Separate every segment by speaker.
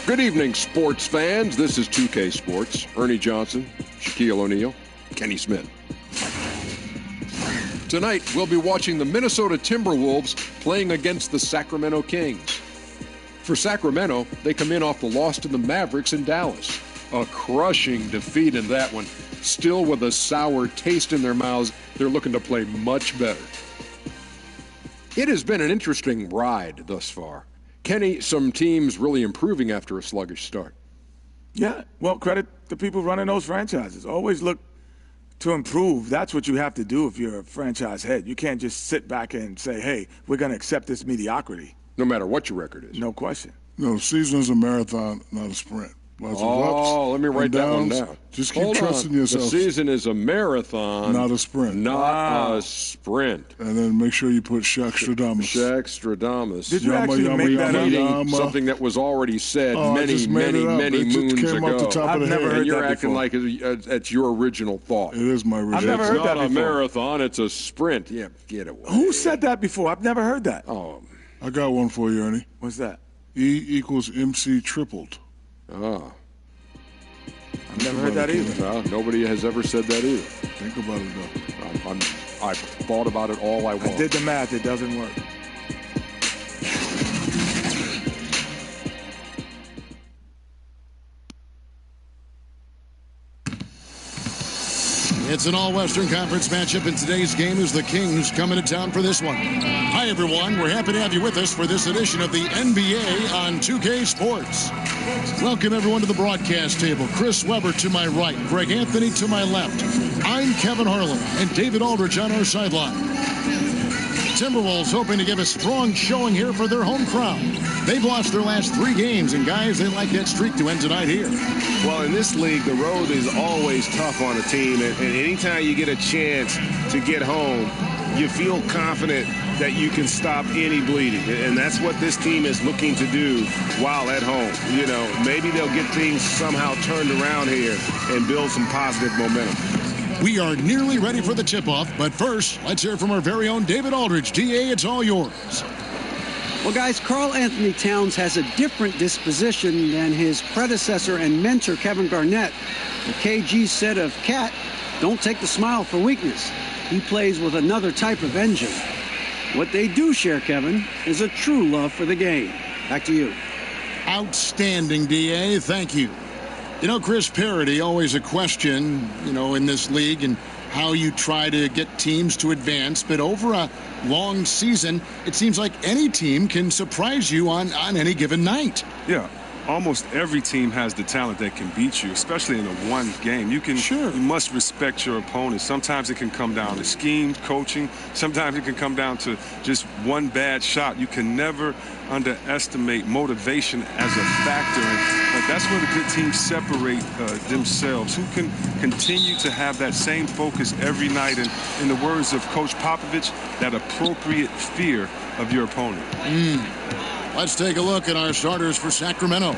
Speaker 1: Good evening, sports fans. This is 2K Sports. Ernie Johnson, Shaquille O'Neal, Kenny Smith. Tonight, we'll be watching the Minnesota Timberwolves playing against the Sacramento Kings. For Sacramento, they come in off the loss to the Mavericks in Dallas. A crushing defeat in that one. Still with a sour taste in their mouths, they're looking to play much better. It has been an interesting ride thus far. Kenny, some teams really improving after a sluggish start.
Speaker 2: Yeah, well, credit the people running those franchises. Always look to improve. That's what you have to do if you're a franchise head. You can't just sit back and say, hey, we're going to accept this mediocrity.
Speaker 1: No matter what your record is.
Speaker 2: No question.
Speaker 3: No, the season is a marathon, not a sprint. Lots of ups,
Speaker 1: let me write that one
Speaker 3: downs.
Speaker 1: down.
Speaker 3: Just keep trusting yourself.
Speaker 1: The season is a marathon.
Speaker 3: Not a sprint.
Speaker 1: Not a sprint.
Speaker 3: And then make sure you put Shaq Stradamus.
Speaker 1: Shaq Stradamus.
Speaker 2: Did you actually make that up?
Speaker 1: Something that was already said many moons
Speaker 3: came
Speaker 1: ago.
Speaker 3: Off the top
Speaker 2: I've
Speaker 3: of the
Speaker 2: never
Speaker 3: head.
Speaker 2: heard
Speaker 1: And you're
Speaker 2: that
Speaker 1: acting
Speaker 2: before.
Speaker 1: like it's your original thought.
Speaker 3: It is my original.
Speaker 2: I've never heard that
Speaker 1: It's not a
Speaker 2: before.
Speaker 1: marathon, it's a sprint. Yeah, get away.
Speaker 2: Who said that before? I've never heard that.
Speaker 1: Oh,
Speaker 3: I got one for you, Ernie.
Speaker 2: What's that?
Speaker 3: E equals MC tripled.
Speaker 2: I've never heard that either.
Speaker 1: no, nobody has ever said that either.
Speaker 3: Think about it, though.
Speaker 1: I've thought about it all I want.
Speaker 2: I did the math. It doesn't work.
Speaker 4: It's an all-Western Conference matchup, and today's game is the Kings coming to town for this one. Hi, everyone. We're happy to have you with us for this edition of the NBA on 2K Sports. Welcome, everyone, to the broadcast table. Chris Webber to my right, Greg Anthony to my left. I'm Kevin Harlan, and David Aldridge on our sideline. Timberwolves hoping to give a strong showing here for their home crowd. They've lost their last 3 games, and guys, they like that streak to end tonight here.
Speaker 5: Well, in this league, the road is always tough on a team, and anytime you get a chance to get home, you feel confident that you can stop any bleeding, and that's what this team is looking to do while at home. You know, maybe they'll get things somehow turned around here and build some positive momentum.
Speaker 4: We are nearly ready for the tip-off, but first, let's hear from our very own David Aldridge. DA, it's all yours.
Speaker 6: Well, guys, Karl Anthony Towns has a different disposition than his predecessor and mentor, Kevin Garnett. The KG said of Cat, don't take the smile for weakness. He plays with another type of engine. What they do share, Kevin, is a true love for the game. Back to you.
Speaker 4: Outstanding, DA. Thank you. You know, Chris, parity, always a question, in this league and how you try to get teams to advance. But over a long season, it seems like any team can surprise you on any given night.
Speaker 7: Yeah. Almost every team has the talent that can beat you, especially in a one game. You must respect your opponent. Sometimes it can come down to scheme, coaching. Sometimes it can come down to just one bad shot. You can never underestimate motivation as a factor. And that's where the good teams separate themselves. Who can continue to have that same focus every night? And in the words of Coach Popovich, that appropriate fear of your opponent.
Speaker 4: Let's take a look at our starters for Sacramento.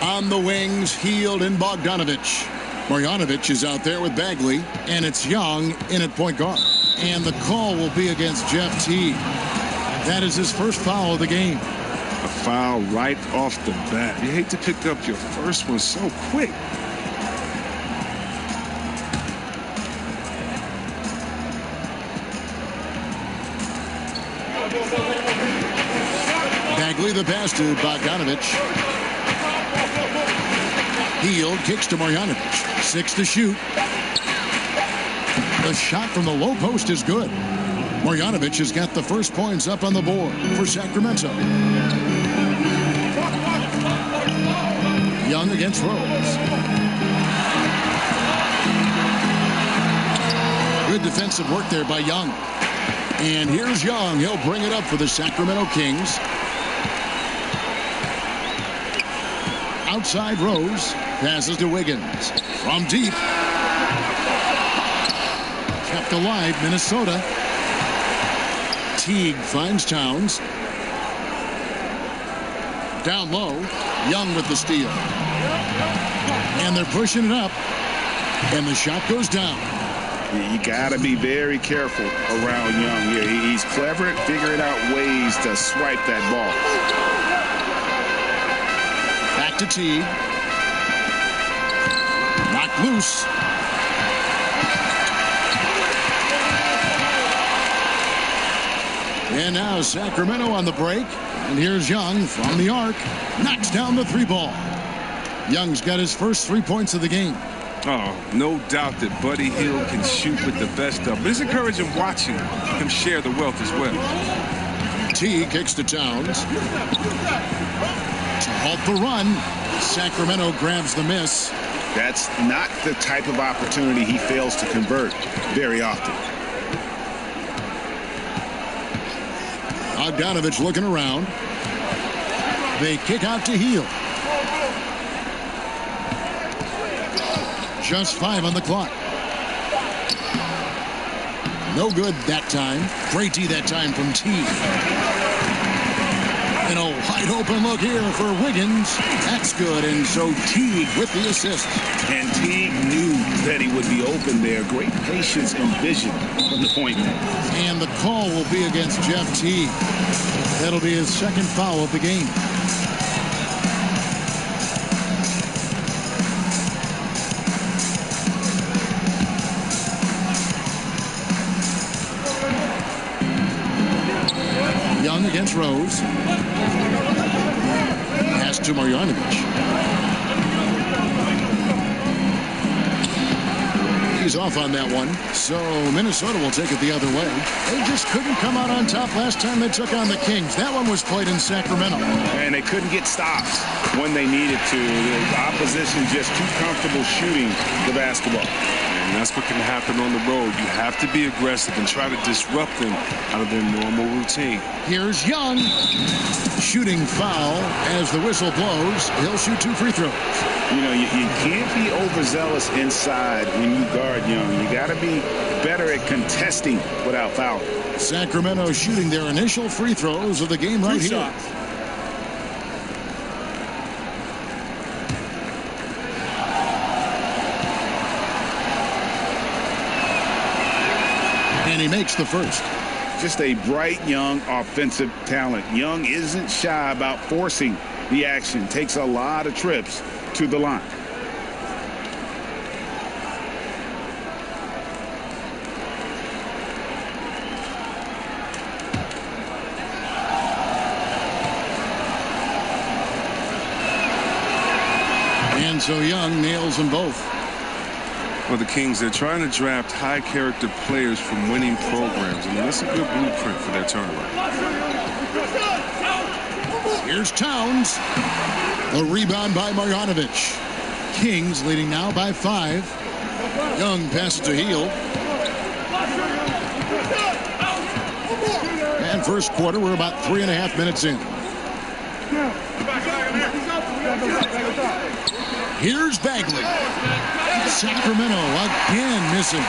Speaker 4: On the wings, Hield and Bogdanovich. Marjanovic is out there with Bagley, and it's Young in at point guard. And the call will be against Jeff Teague. That is his first foul of the game.
Speaker 7: A foul right off the bat. You hate to pick up your first one so quick.
Speaker 4: Bagley, the pass to Bogdanovich. Hield kicks to Marjanovic. 6 to shoot. The shot from the low post is good. Marjanovic has got the first points up on the board for Sacramento. Young against Rose. Good defensive work there by Young. And here's Young. He'll bring it up for the Sacramento Kings. Outside Rose. Passes to Wiggins. From deep. Kept alive, Minnesota. Teague finds Towns. Down low. Young with the steal. And they're pushing it up. And the shot goes down.
Speaker 5: You got to be very careful around Young here. He's clever at figuring out ways to swipe that ball.
Speaker 4: Back to Teague. Knocked loose. And now Sacramento on the break. And here's Young from the arc. Knocks down the 3-ball. Young's got his first 3 points of the game.
Speaker 7: Oh, no doubt that Buddy Hield can shoot with the best of them. It's encouraging watching him share the wealth as well.
Speaker 4: T kicks to Towns. To halt the run. Sacramento grabs the miss.
Speaker 5: That's not the type of opportunity he fails to convert very often.
Speaker 4: Bogdanovich looking around. They kick out to Hield. Just 5 on the clock. No good that time. Great D that time from Teague. And a wide open look here for Wiggins. That's good. And so Teague with the assist.
Speaker 5: And Teague knew that he would be open there. Great patience and vision from the point man.
Speaker 4: And the call will be against Jeff Teague. That'll be his second foul of the game. Young against Rose. Pass to Marjanovic. He's off on that one. So Minnesota will take it the other way. They just couldn't come out on top last time they took on the Kings. That one was played in Sacramento.
Speaker 5: And they couldn't get stops when they needed to. The opposition just too comfortable shooting the basketball.
Speaker 7: And that's what can happen on the road. You have to be aggressive and try to disrupt them out of their normal routine.
Speaker 4: Here's Young. Shooting foul as the whistle blows. He'll shoot 2 free throws.
Speaker 5: You know, you can't be overzealous inside when you guard Young. You got to be better at contesting without fouling.
Speaker 4: Sacramento shooting their initial free throws of the game right here. And he makes the first.
Speaker 5: Just a bright, young, offensive talent. Young isn't shy about forcing the action. Takes a lot of trips to the line.
Speaker 4: And so Young nails them both.
Speaker 7: Well, the Kings, they're trying to draft high-character players from winning programs. I mean, that's a good blueprint for their turnaround.
Speaker 4: Here's Towns. The rebound by Marjanovic. Kings leading now by 5. Young passes to Hield. And first quarter, we're about 3.5 minutes in. Here's Bagley. Sacramento again missing.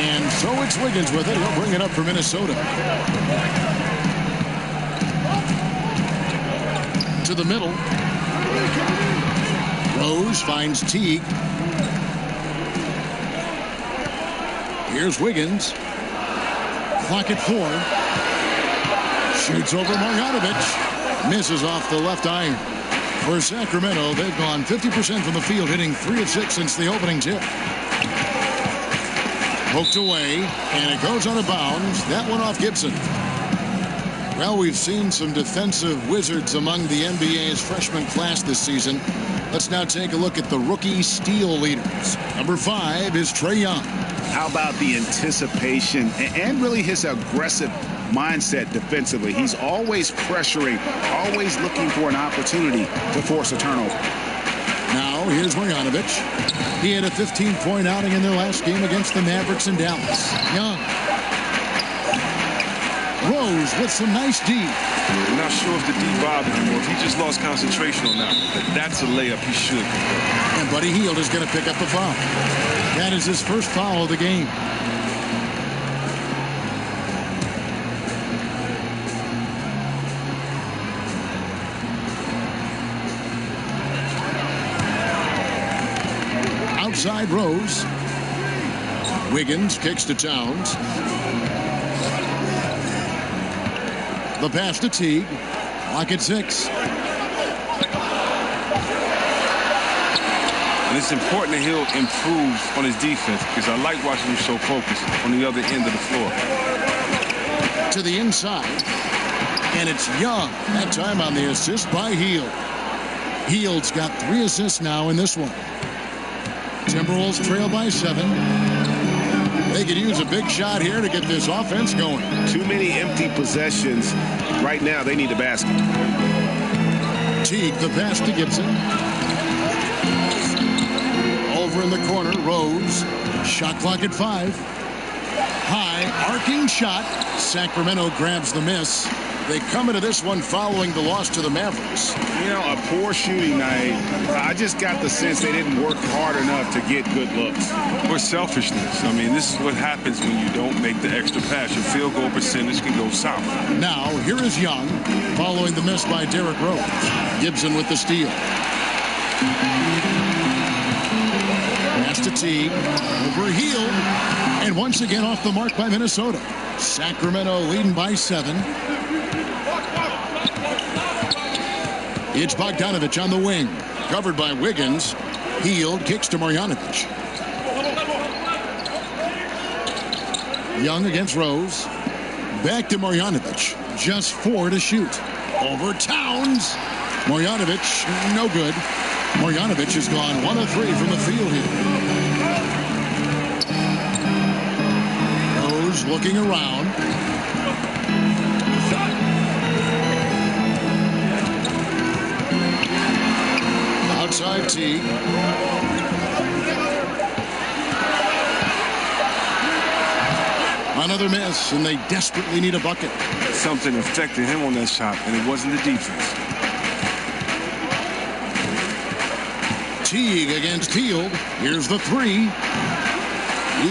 Speaker 4: And so it's Wiggins with it. He'll bring it up for Minnesota. To the middle. Rose finds Teague. Here's Wiggins. Clock at 4. Shoots over Marjanovic. Misses off the left iron. For Sacramento, they've gone 50% from the field, hitting 3 of 6 since the opening tip. Poked away, and it goes out of bounds. That one off Gibson. Well, we've seen some defensive wizards among the NBA's freshman class this season. Let's now take a look at the rookie steal leaders. Number 5 is Trae Young.
Speaker 5: How about the anticipation and really his aggressive mindset defensively? He's always pressuring, always looking for an opportunity to force a turnover.
Speaker 4: Now, here's Marjanovic. He had a 15-point outing in their last game against the Mavericks in Dallas. Young. Rose with some nice D.
Speaker 7: I'm not sure if the D bothered him or if he just lost concentration on that one, but that's a layup he should.
Speaker 4: And Buddy Hield is going to pick up the foul. That is his first foul of the game. Outside Rose. Wiggins kicks to Towns. The pass to Teague. Lock at 6.
Speaker 7: And it's important that he'll improve on his defense because I like watching him so focused on the other end of the floor.
Speaker 4: To the inside. And it's Young. That time on the assist by Hield. Hield's got 3 assists now in this one. Timberwolves trail by 7. They could use a big shot here to get this offense going.
Speaker 5: Too many empty possessions. Right now, they need a basket.
Speaker 4: Teague, the pass to Gibson. Over in the corner, Rose. Shot clock at 5. High, arcing shot. Sacramento grabs the miss. They come into this one following the loss to the Mavericks.
Speaker 5: You know, a poor shooting night. I just got the sense they didn't work hard enough to get good looks.
Speaker 7: Or selfishness. I mean, this is what happens when you don't make the extra pass. Your field goal percentage can go south.
Speaker 4: Now, here is Young, following the miss by Derrick Rose. Gibson with the steal. Pass to Teague. Over Hield. And once again off the mark by Minnesota. Sacramento leading by 7. It's Bogdanovich on the wing. Covered by Wiggins. Hield kicks to Marjanovic. Young against Rose. Back to Marjanovic. Just 4 to shoot. Over Towns. Marjanovic, no good. Marjanovic has gone 1 of 3 from the field here. Rose looking around. Outside Teague. Another miss, and they desperately need a bucket.
Speaker 7: Something affected him on that shot, and it wasn't the defense.
Speaker 4: Teague against Hield. Here's the 3. He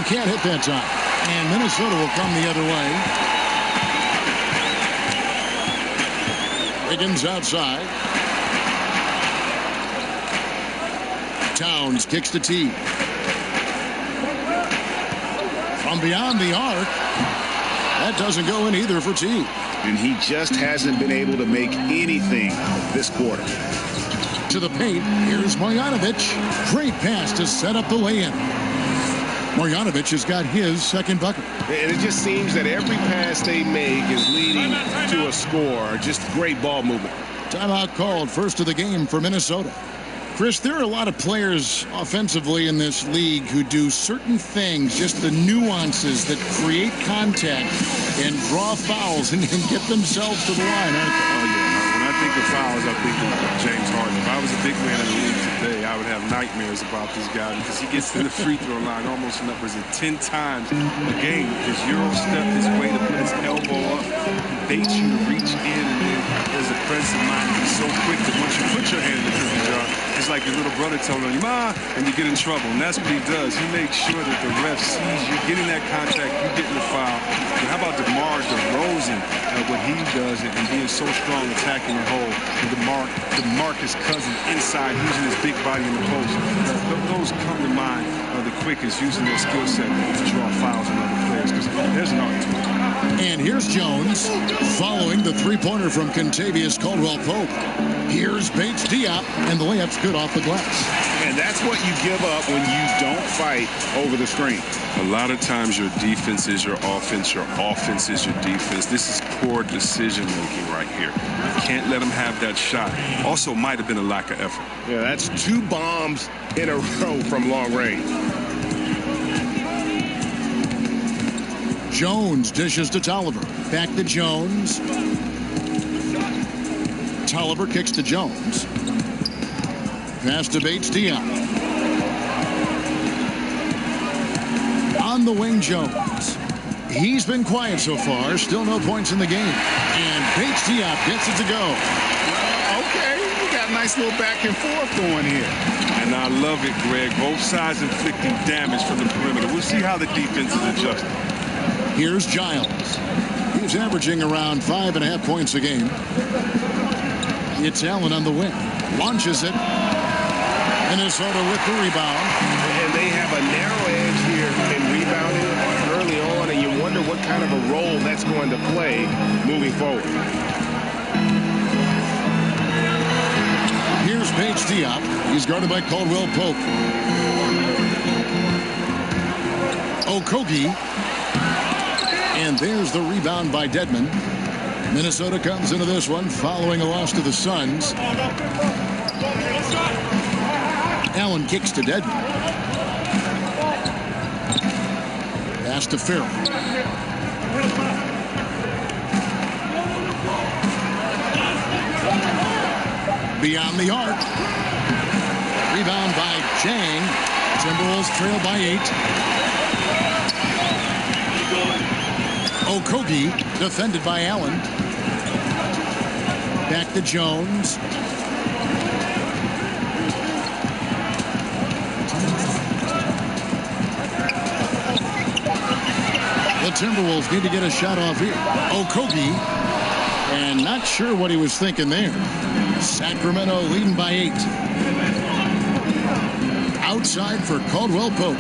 Speaker 4: can't hit that time. And Minnesota will come the other way. Wiggins outside. Towns kicks to Teague. From beyond the arc. That doesn't go in either for Teague.
Speaker 5: And he just hasn't been able to make anything this quarter.
Speaker 4: To the paint. Here's Marjanovic. Great pass to set up the lay-in. Marjanovic has got his second bucket.
Speaker 5: And it just seems that every pass they make is leading to a score. Just great ball movement.
Speaker 4: Timeout called, first of the game for Minnesota. Chris, there are a lot of players offensively in this league who do certain things, just the nuances that create contact and draw fouls and get themselves to the line, aren't they?
Speaker 7: Oh, yeah. When I think of fouls, I think of James Harden. If I was a big man in the league today, I would have nightmares about this guy because he gets to the free throw line almost numbers 10 times a game. His Euro step, his way to put his elbow up, baits you to reach in, and then there's a presence of mind. He's so quick that once you put your hand in the cookie jar, it's like your little brother telling you, "Ma," and you get in trouble. And that's what he does. He makes sure that the ref sees you getting that contact, you getting the foul. And how about DeMar DeRozan, what he does and being so strong attacking the hole. And DeMarcus Cousins inside using his big body in the post. Those come to mind the quickest, using their skill set to draw fouls on other players because there's an art to it.
Speaker 4: And here's Jones following the three-pointer from Kentavious Caldwell-Pope. Here's Bates Diop, and the layup's good off the glass.
Speaker 5: And that's what you give up when you don't fight over the screen.
Speaker 7: A lot of times your defense is your offense is your defense. This is poor decision-making right here. You can't let them have that shot. Also might have been a lack of effort.
Speaker 5: Yeah, that's 2 bombs in a row from long range.
Speaker 4: Jones dishes to Tolliver. Back to Jones. Tolliver kicks to Jones. Pass to Bates Diop. On the wing, Jones. He's been quiet so far. Still no points in the game. And Bates Diop gets it to go.
Speaker 5: Okay, we got a nice little back and forth going here.
Speaker 7: And I love it, Greg. Both sides inflicting damage from the perimeter. We'll see how the defense is adjusting.
Speaker 4: Here's Giles. He's averaging around 5.5 points a game. It's Allen on the wing. Launches it. Minnesota with the rebound.
Speaker 5: And they have a narrow edge here in rebounding early on, and you wonder what kind of a role that's going to play moving forward.
Speaker 4: Here's Bates Diop. He's guarded by Caldwell Pope. Okogie. And there's the rebound by Dedmon. Minnesota comes into this one following a loss to the Suns. Allen kicks to Dedmon. Pass to Farrell. Beyond the arc. Rebound by Chang. Timberwolves trail by 8. Okogie defended by Allen. Back to Jones. The Timberwolves need to get a shot off here. Okogie, and not sure what he was thinking there. Sacramento leading by 8. Outside for Caldwell Pope.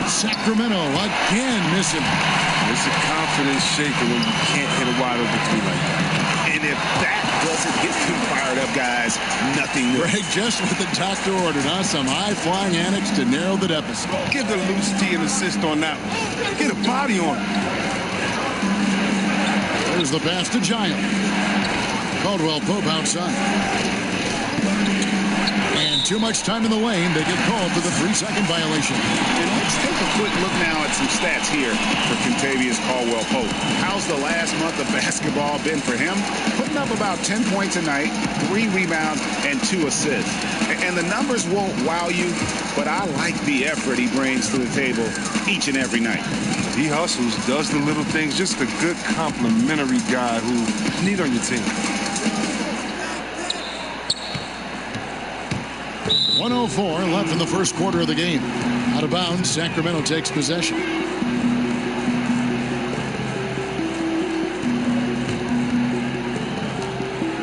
Speaker 4: Sacramento again missing.
Speaker 7: It's a confidence shaker when you can't hit a wide open three like that.
Speaker 8: And if that doesn't get you fired up, guys, nothing will.
Speaker 4: Greg, just what the doctor ordered, huh? Some high-flying antics to narrow the deficit.
Speaker 7: Give the loose T an assist on that one. Get a body on it.
Speaker 4: There's the pass to Giant. Caldwell Pope outside. And too much time in the lane. They get called for the 3-second violation.
Speaker 8: And let's take a quick look now at some stats here for Kentavious Caldwell Pope. How's the last month of basketball been for him? Putting up about 10 points a night, 3 rebounds, and 2 assists. And the numbers won't wow you, but I like the effort he brings to the table each and every night.
Speaker 7: He hustles, does the little things, just a good complimentary guy who you need on your team.
Speaker 4: 1:04 left in the first quarter of the game. Out of bounds, Sacramento takes possession.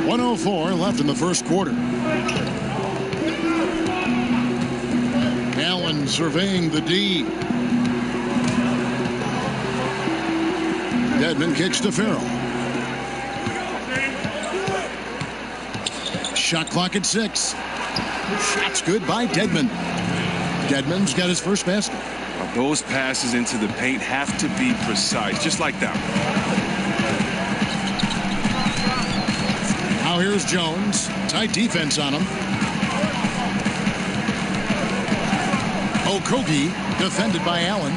Speaker 4: .104 left in the first quarter. Allen surveying the D. Dedmon kicks to Farrell. Shot clock at 6. Shots good by Dedmon. Dedmon's got his first basket.
Speaker 7: Those passes into the paint have to be precise, just like that.
Speaker 4: Now here's Jones. Tight defense on him. Okogie defended by Allen.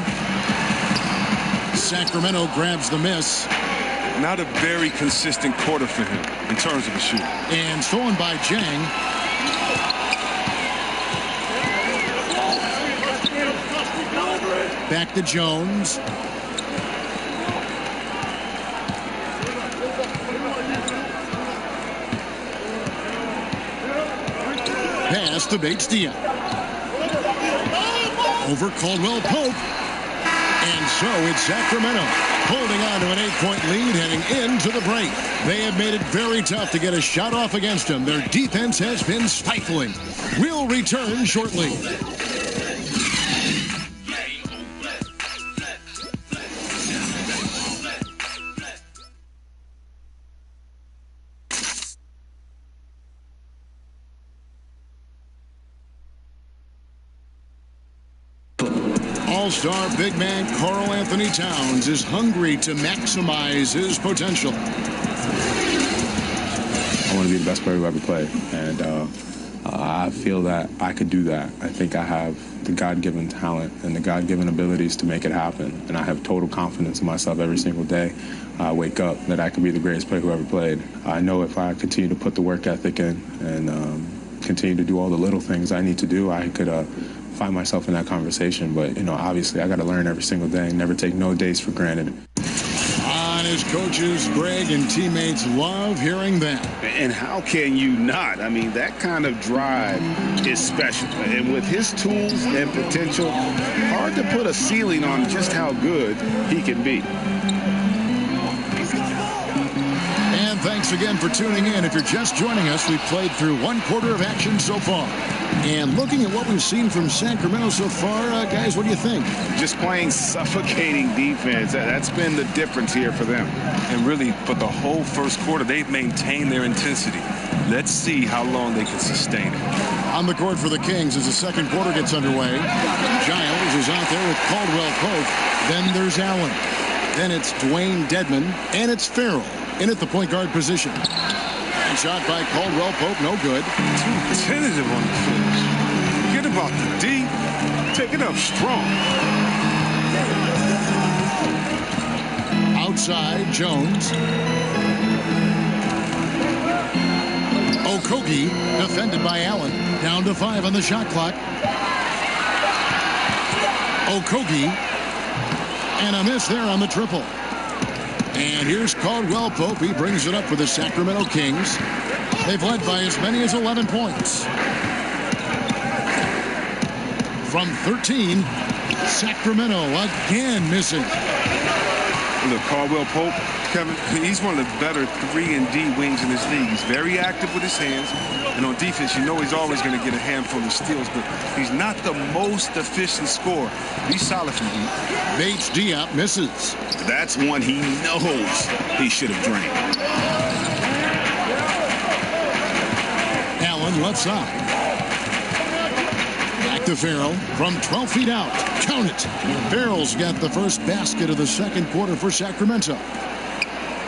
Speaker 4: Sacramento grabs the miss.
Speaker 7: Not a very consistent quarter for him in terms of the shooting.
Speaker 4: And stolen by Jang. Back to Jones. Pass to Bates-Diop. Over Caldwell Pope. And so it's Sacramento holding on to an 8-point lead heading into the break. They have made it very tough to get a shot off against them. Their defense has been stifling. We'll return shortly. All-star big man Karl Anthony Towns is hungry to maximize his potential.
Speaker 9: I want to be the best player who ever played, and I feel that I could do that. I think I have the God-given talent and the God-given abilities to make it happen, and I have total confidence in myself every single day. I wake up that I could be the greatest player who ever played. I know if I continue to put the work ethic in and continue to do all the little things I need to do, I could find myself in that conversation. But, you know, obviously I got to learn every single day, never take no days for granted.
Speaker 4: On his coaches, Greg, and teammates love hearing that.
Speaker 8: And how can you not? I mean, that kind of drive is special. And with his tools and potential, hard to put a ceiling on just how good he can be.
Speaker 4: And And thanks again for tuning in. If you're just joining us, we've played through one quarter of action so far. And looking at what we've seen from Sacramento so far, guys, what do you think?
Speaker 8: Just playing suffocating defense. That's been the difference here for them.
Speaker 7: And really, for the whole first quarter, they've maintained their intensity. Let's see how long they can sustain it.
Speaker 4: On the court for the Kings as the second quarter gets underway. Giles is out there with Caldwell Pope. Then there's Allen. Then it's Dwayne Dedmon. And it's Farrell in at the point guard position. And shot by Caldwell Pope, no good.
Speaker 7: Too tentative on the finish. Forget about the D. Take it up strong.
Speaker 4: Outside, Jones. Okogie defended by Allen. Down to 5 on the shot clock. Okogie. And a miss there on the triple. And here's Caldwell Pope. He brings it up for the Sacramento Kings. They've led by as many as 11 points. From 13, Sacramento again missing.
Speaker 7: Look, Caldwell Pope, Kevin, he's one of the better 3 and D wings in this league. He's very active with his hands. And on defense, you know he's always going to get a handful of steals, but he's not the most efficient scorer. He's solid from deep.
Speaker 4: Bates Diop misses.
Speaker 8: That's one he knows he should have drained.
Speaker 4: Allen left side. Back to Farrell from 12 feet out. Count it. Farrell's got the first basket of the second quarter for Sacramento.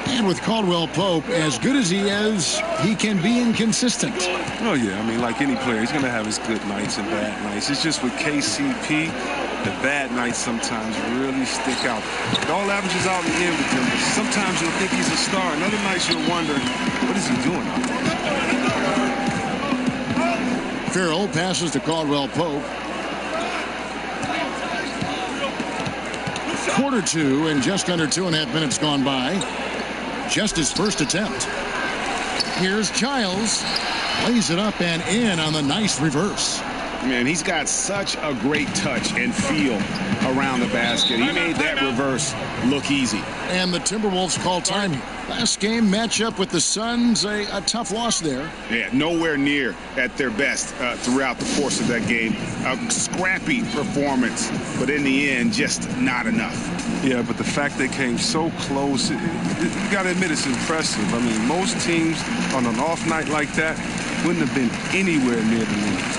Speaker 4: And with Caldwell Pope, as good as he is, he can be inconsistent.
Speaker 7: Oh, yeah. I mean, like any player, he's going to have his good nights and bad nights. It's just with KCP, the bad nights sometimes really stick out. It all averages out in the end with him. Sometimes you'll think he's a star. And other nights you'll wonder, what is he doing out there?
Speaker 4: Farrell passes to Caldwell Pope. Quarter 2 and just under 2.5 minutes gone by. Just his first attempt. Here's Giles. Lays it up and in on the nice reverse.
Speaker 8: Man, he's got such a great touch and feel around the basket. He made that reverse look easy.
Speaker 4: And the Timberwolves call time here. Last game matchup with the Suns, a tough loss there.
Speaker 8: Yeah, nowhere near at their best throughout the course of that game. A scrappy performance, but in the end, just not enough.
Speaker 7: Yeah, but the fact they came so close, you got to admit it's impressive. I mean, most teams on an off night like that wouldn't have been anywhere near the lead.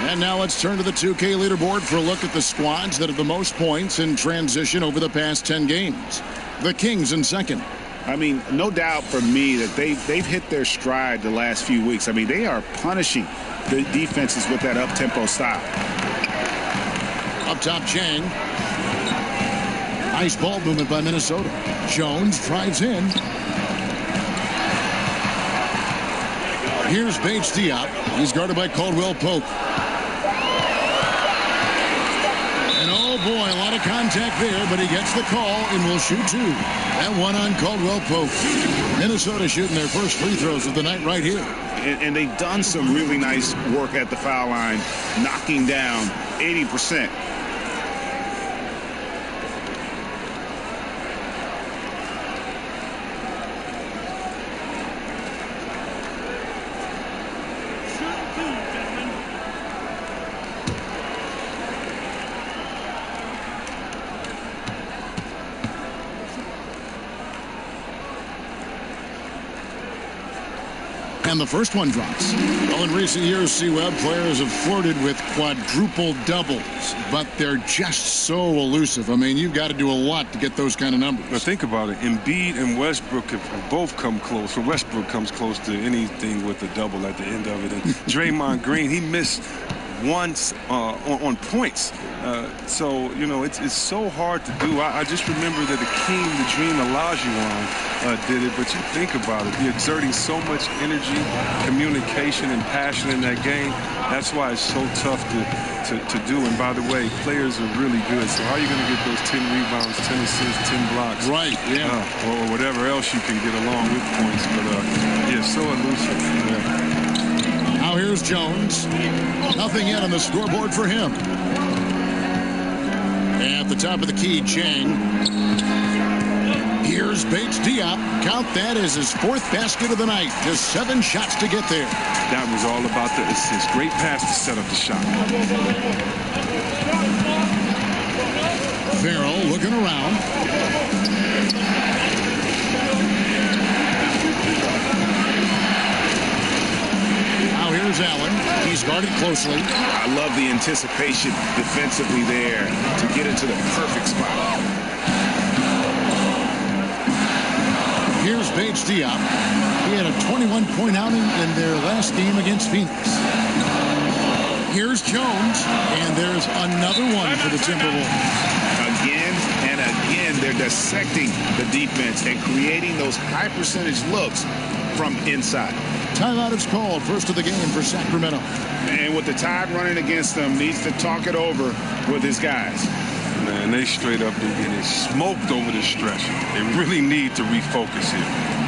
Speaker 4: And now let's turn to the 2K leaderboard for a look at the squads that have the most points in transition over the past 10 games. The Kings in second.
Speaker 8: I mean, no doubt for me that they've hit their stride the last few weeks. I mean, they are punishing the defenses with that up-tempo style.
Speaker 4: Up top, Chang. Nice ball movement by Minnesota. Jones drives in. Here's Bates Diop. He's guarded by Caldwell Pope. And oh boy, a lot of contact there, but he gets the call and will shoot 2. That one on Caldwell Pope. Minnesota shooting their first free throws of the night right here.
Speaker 8: And they've done some really nice work at the foul line, knocking down 80%.
Speaker 4: And the first one drops. Well, in recent years, C-Web, players have flirted with quadruple doubles, but they're just so elusive. I mean, you've got to do a lot to get those kind of numbers.
Speaker 7: Now think about it. Embiid and Westbrook have both come close. Well, Westbrook comes close to anything with a double at the end of it. And Draymond Green, he missed once on points. So, you know, it's so hard to do. I just remember that Hakeem the Dream Olajuwon did it, but you think about it, you're exerting so much energy, communication, and passion in that game. That's why it's so tough to do. And by the way, players are really good. So how are you going to get those 10 rebounds, 10 assists, 10 blocks?
Speaker 4: Right, yeah.
Speaker 7: Or whatever else you can get along with points. But, yeah, so elusive. Yeah.
Speaker 4: Now here's Jones. Nothing yet on the scoreboard for him. At the top of the key, Chang. Here's Bates Diop. Count that as his 4th basket of the night. Just 7 shots to get there.
Speaker 7: That was all about the assist. Great pass to set up the shot.
Speaker 4: Farrell looking around. Now here's Allen. He's guarded closely.
Speaker 8: I love the anticipation defensively there to get into the perfect spot.
Speaker 4: Here's Bates Diop. He had a 21-point outing in their last game against Phoenix. Here's Jones, and there's another one for the Timberwolves.
Speaker 8: Again and again, they're dissecting the defense and creating those high-percentage looks from inside.
Speaker 4: Timeout is called. First of the game for Sacramento.
Speaker 8: And with the Tide running against them, needs to talk it over with his guys.
Speaker 7: Man, they straight up been getting smoked over the stretch. They really need to refocus here.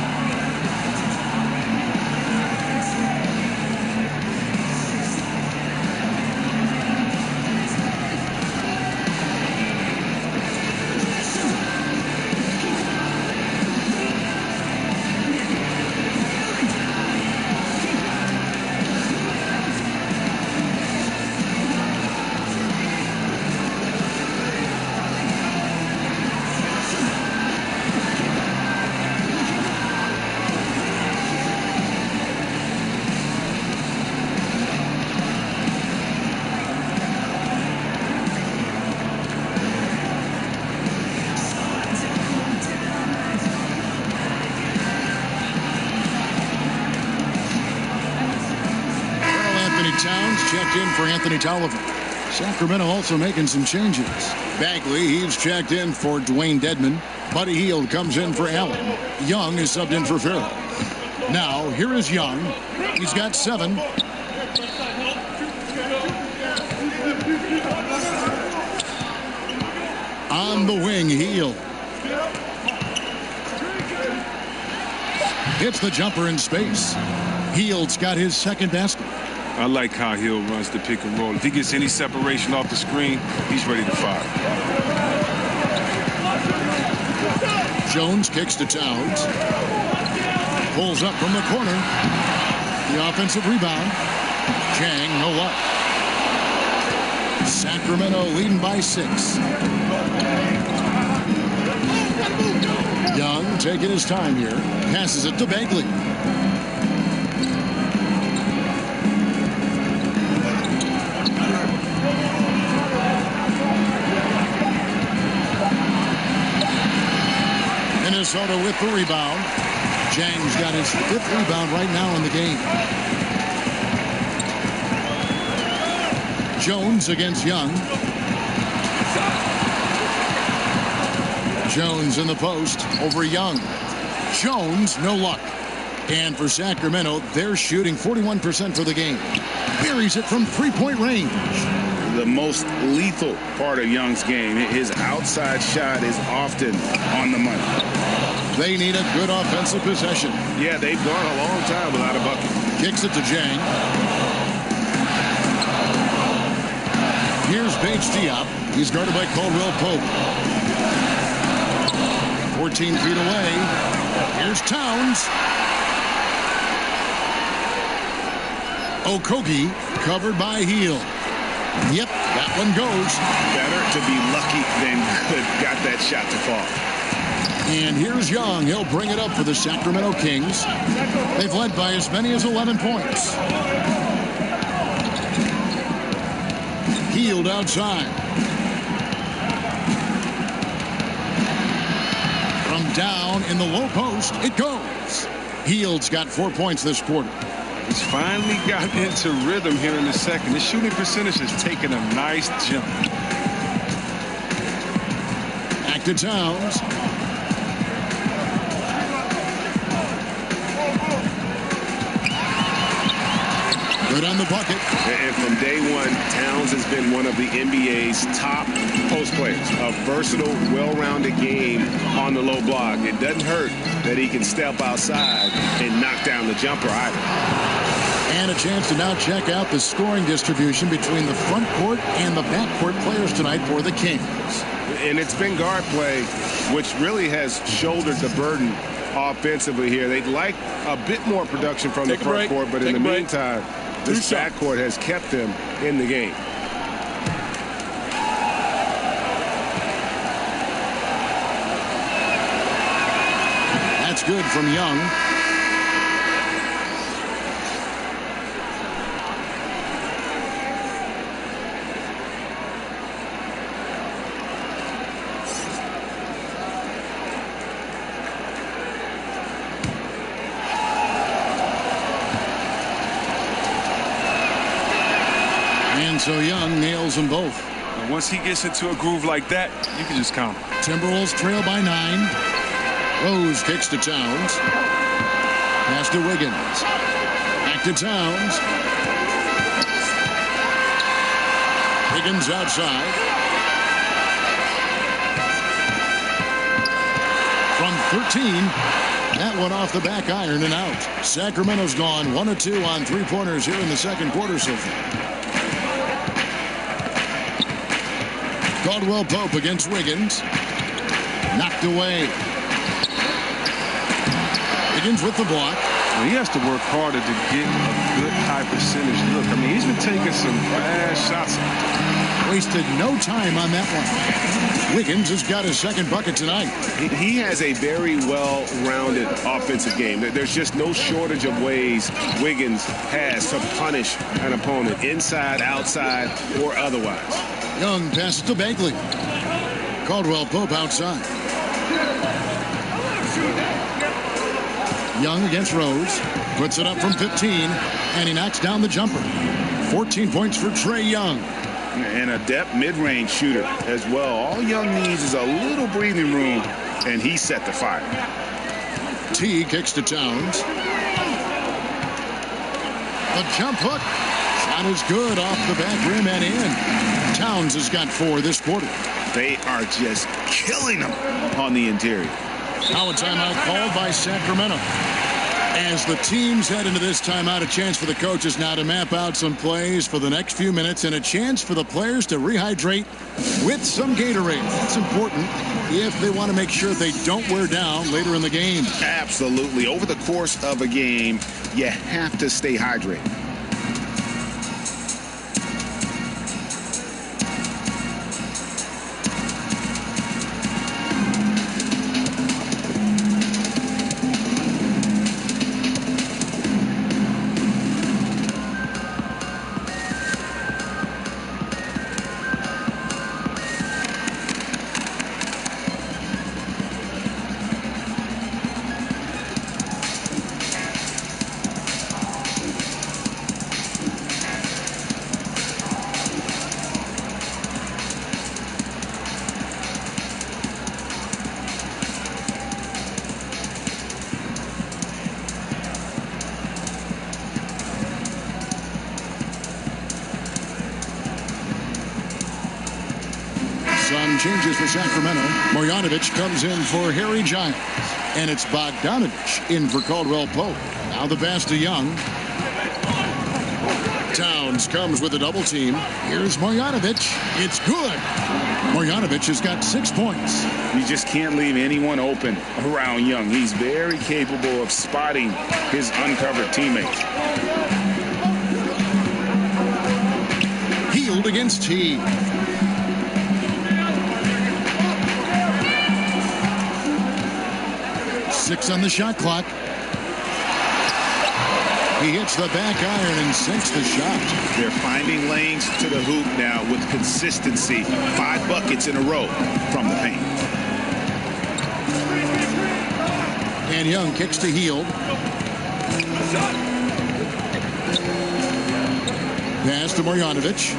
Speaker 4: Checked in for Anthony Tolliver. Sacramento also making some changes. Bagley, he's checked in for Dwayne Dedman. Buddy Hield comes in for Allen. Young is subbed in for Farrell. Now, here is Young. He's got 7. On the wing, Hield. Hits the jumper in space. Hield's got his 2nd basket.
Speaker 7: I like how Hill runs the pick and roll. If he gets any separation off the screen, he's ready to fire.
Speaker 4: Jones kicks to Towns. Pulls up from the corner. The offensive rebound. Chang, no luck. Sacramento leading by 6. Young taking his time here. Passes it to Bagley. Minnesota with the rebound. Chang's got his 5th rebound right now in the game. Jones against Young. Jones in the post over Young. Jones, no luck. And for Sacramento, they're shooting 41% for the game. Buries it from 3-point range.
Speaker 8: The most lethal part of Young's game. His outside shot is often on the money.
Speaker 4: They need a good offensive possession.
Speaker 8: Yeah, they've gone a long time without a bucket.
Speaker 4: Kicks it to Jang. Here's Bates Diop. He's guarded by Caldwell Pope. 14 feet away. Here's Towns. Okogie covered by Hield. Yep, that one goes.
Speaker 8: Better to be lucky than good. Got that shot to fall.
Speaker 4: And here's Young. He'll bring it up for the Sacramento Kings. They've led by as many as 11 points. Hield outside. From down in the low post, it goes. Hield's got 4 points this quarter.
Speaker 7: He's finally gotten into rhythm here in the second. His shooting percentage has taken a nice jump.
Speaker 4: Back to Towns. Good on the bucket.
Speaker 5: And from day one, Towns has been one of the NBA's top post players. A versatile, well-rounded game on the low block. It doesn't hurt that he can step outside and knock down the jumper either.
Speaker 4: And a chance to now check out the scoring distribution between the front court and the back court players tonight for the Kings.
Speaker 5: And it's been guard play, which really has shouldered the burden offensively here. They'd like a bit more production from the front court, but in the meantime, this backcourt has kept them in the game.
Speaker 4: That's good from Young. So Young nails them both.
Speaker 7: And once he gets into a groove like that, you can just count him.
Speaker 4: Timberwolves trail by 9. Rose kicks to Towns. Pass to Wiggins. Back to Towns. Wiggins outside. From 13. That one off the back iron and out. Sacramento's gone 1 of 2 on three-pointers here in the second quarter so far. Caldwell Pope against Wiggins. Knocked away. Wiggins with the block.
Speaker 7: Well, he has to work harder to get a good high percentage look. I mean, he's been taking some bad shots.
Speaker 4: Wasted no time on that one. Wiggins has got his second bucket tonight.
Speaker 5: He has a very well-rounded offensive game. There's just no shortage of ways Wiggins has to punish an opponent, inside, outside, or otherwise.
Speaker 4: Young passes to Bagley. Caldwell Pope outside. Young against Rose. Puts it up from 15, and he knocks down the jumper. 14 points for Trae Young.
Speaker 8: And a depth mid-range shooter as well. All Young needs is a little breathing room, and he set the fire.
Speaker 4: T kicks to Towns. A jump hook. Shot is good off the back rim and in. Towns has got 4 this quarter.
Speaker 8: They are just killing them on the interior.
Speaker 4: Now a timeout called by Sacramento. As the teams head into this timeout, a chance for the coaches now to map out some plays for the next few minutes and a chance for the players to rehydrate with some Gatorade. That's important if they want to make sure they don't wear down later in the game.
Speaker 8: Absolutely. Over the course of a game, you have to stay hydrated.
Speaker 4: Changes for Sacramento. Marjanovic comes in for Harry Giles. And it's Bogdanovich in for Caldwell Pope. Now the pass to Young. Towns comes with a double team. Here's Marjanovic. It's good. Marjanovic has got 6 points.
Speaker 8: You just can't leave anyone open around Young. He's very capable of spotting his uncovered teammates.
Speaker 4: Hield against T. 6 on the shot clock. He hits the back iron and sinks the shot.
Speaker 8: They're finding lanes to the hoop now with consistency. 5 buckets in a row from the paint.
Speaker 4: And Young kicks to Hield. Pass to Marjanovic.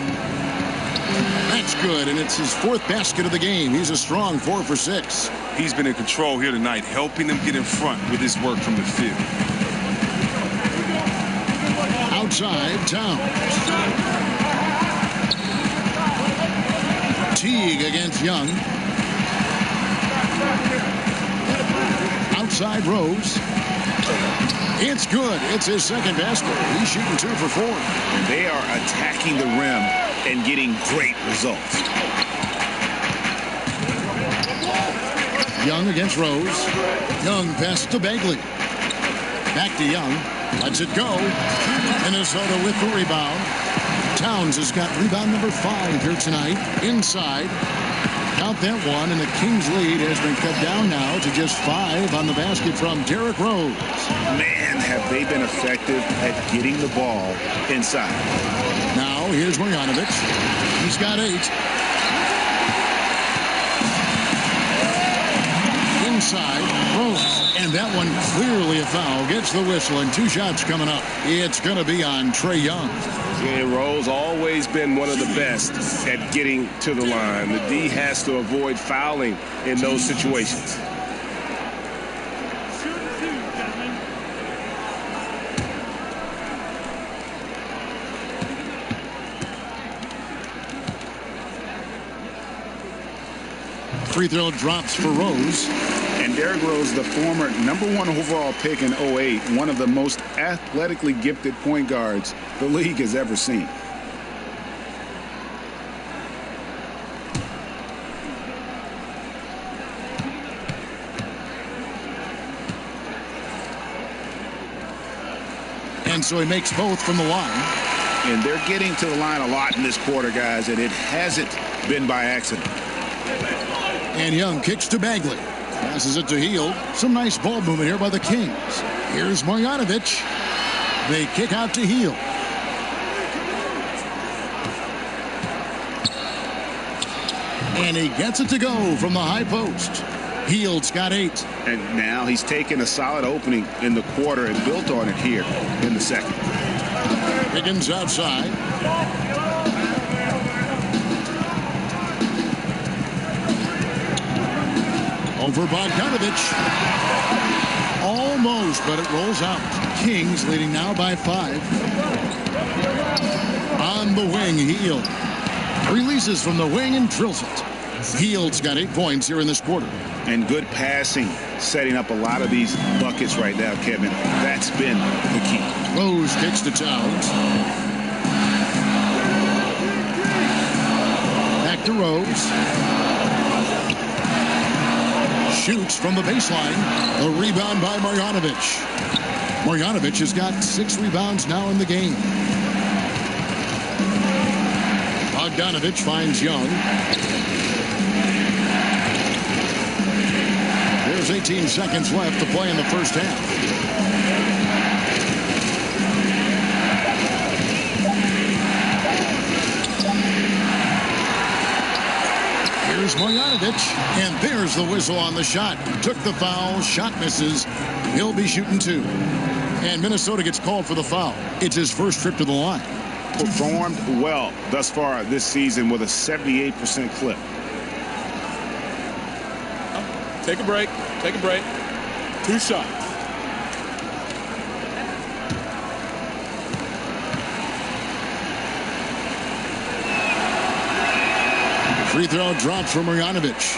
Speaker 4: That's good, and it's his 4th basket of the game. He's a strong 4 for 6.
Speaker 7: He's been in control here tonight, helping them get in front with his work from the field.
Speaker 4: Outside, Towns. Teague against Young. Outside, Rose. It's good. It's his 2nd basket. He's shooting 2 for 4.
Speaker 8: And they are attacking the rim and getting great results.
Speaker 4: Young against Rose. Young passes to Bagley. Back to Young. Lets it go. Minnesota with the rebound. Towns has got rebound number 5 here tonight. Inside. Count that one, and the Kings lead has been cut down now to just 5 on the basket from Derrick Rose.
Speaker 8: Man, have they been effective at getting the ball inside.
Speaker 4: Now, here's Marjanovic. He's got 8. Inside, Rose. And that one clearly a foul. Gets the whistle, and 2 shots coming up. It's going to be on Trae Young.
Speaker 5: Yeah, Rose always been one of the best at getting to the line. The D has to avoid fouling in those situations.
Speaker 4: Free throw drops for Rose.
Speaker 8: And Derrick Rose, the former #1 overall pick in 08, one of the most athletically gifted point guards the league has ever seen.
Speaker 4: And so he makes both from the line.
Speaker 8: And they're getting to the line a lot in this quarter, guys, and it hasn't been by accident.
Speaker 4: And Young kicks to Bagley. Passes it to Hield. Some nice ball movement here by the Kings. Here's Marjanovic. They kick out to Hield. And he gets it to go from the high post. Hield's got 8.
Speaker 8: And now he's taken a solid opening in the quarter and built on it here in the second.
Speaker 4: Higgins outside. Over Bogdanovic. Almost, but it rolls out. Kings leading now by 5. On the wing, Hield. Releases from the wing and drills it. Hield's got 8 points here in this quarter.
Speaker 8: And good passing, setting up a lot of these buckets right now, Kevin. That's been the key.
Speaker 4: Rose kicks to Towns. Back to Rose. Shoots from the baseline. A rebound by Marjanovic. Marjanovic has got 6 rebounds now in the game. Bogdanovic finds Young. There's 18 seconds left to play in the first half. Here's Marjanovic, and there's the whistle on the shot. Took the foul, shot misses. He'll be shooting 2. And Minnesota gets called for the foul. It's his first trip to the line.
Speaker 8: Performed well thus far this season with a 78% clip.
Speaker 10: Take a break. Take a break. 2 shots.
Speaker 4: Free throw drops from Marjanovic.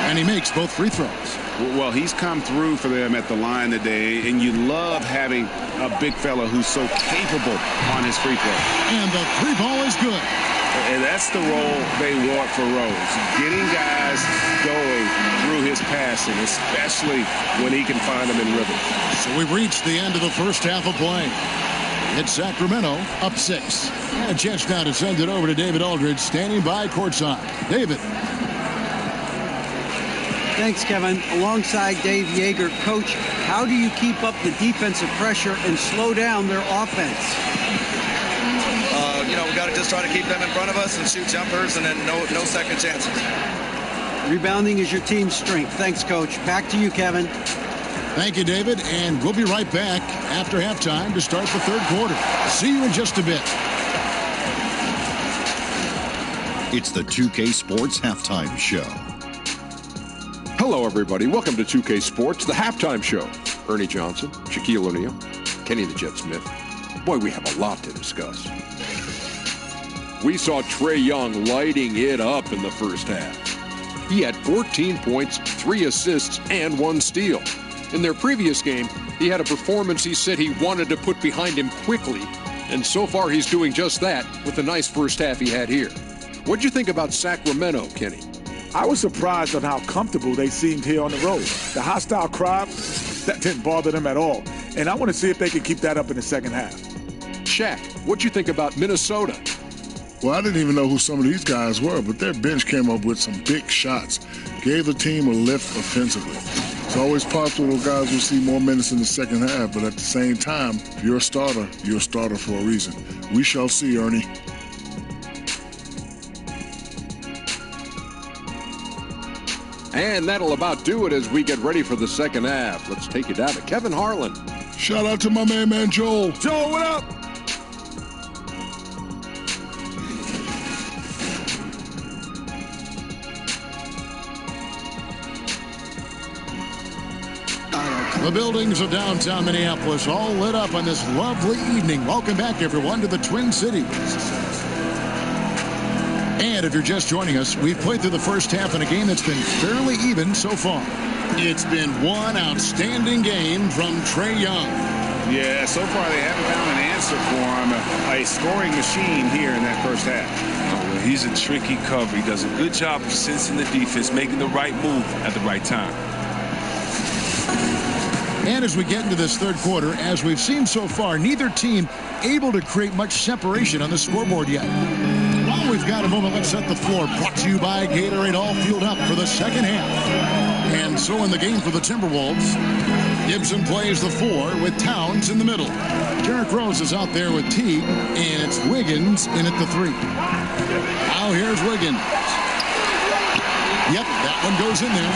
Speaker 4: And he makes both free throws.
Speaker 8: Well, he's come through for them at the line today, and you love having a big fella who's so capable on his free throw.
Speaker 4: And the 3 ball is good.
Speaker 5: And that's the role they want for Rose, getting guys going through his passing, especially when he can find them in rhythm.
Speaker 4: So we've reached the end of the first half of play. It's Sacramento up 6. And a chance now to send it over to David Aldridge, standing by courtside. David.
Speaker 6: Thanks, Kevin. Alongside Dave Yeager, Coach, how do you keep up the defensive pressure and slow down their offense?
Speaker 11: We got to just try to keep them in front of us and shoot jumpers, and then no second chances.
Speaker 6: Rebounding is your team's strength. Thanks, Coach. Back to you, Kevin.
Speaker 4: Thank you, David, and we'll be right back after halftime to start the third quarter. See you in just a bit.
Speaker 12: It's the 2K Sports Halftime Show.
Speaker 1: Hello, everybody. Welcome to 2K Sports, the halftime show. Ernie Johnson, Shaquille O'Neal, Kenny the Jet Smith. Boy, we have a lot to discuss. We saw Trae Young lighting it up in the first half. He had 14 points, 3 assists, and 1 steal. In their previous game, he had a performance he said he wanted to put behind him quickly, and so far he's doing just that with the nice first half he had here. What'd you think about Sacramento, Kenny?
Speaker 2: I was surprised on how comfortable they seemed here on the road. The hostile crowd, that didn't bother them at all. And I want to see if they can keep that up in the second half.
Speaker 1: Shaq, what'd you think about Minnesota?
Speaker 3: Well, I didn't even know who some of these guys were, but their bench came up with some big shots, gave the team a lift offensively. It's always possible guys will see more minutes in the second half, but at the same time, if you're a starter for a reason. We shall see, Ernie.
Speaker 1: And that'll about do it as we get ready for the second half. Let's take it down to Kevin Harlan.
Speaker 3: Shout out to my man Joel.
Speaker 2: Joel, what up?
Speaker 4: The buildings of downtown Minneapolis all lit up on this lovely evening. Welcome back, everyone, to the Twin Cities. And if you're just joining us, we've played through the first half in a game that's been fairly even so far. It's been one outstanding game from Trae Young.
Speaker 8: Yeah, so far they haven't found an answer for him. A scoring machine here in that first half.
Speaker 7: Oh, well, he's a tricky cover. He does a good job of sensing the defense, making the right move at the right time.
Speaker 4: And as we get into this third quarter, as we've seen so far, neither team able to create much separation on the scoreboard yet. While we've got a moment, let's set the floor. Brought to you by Gatorade, all fueled up for the second half. And so in the game for the Timberwolves, Gibson plays the 4 with Towns in the middle. Derrick Rose is out there with Teague, and it's Wiggins in at the 3. Now here's Wiggins. Yep, that one goes in there.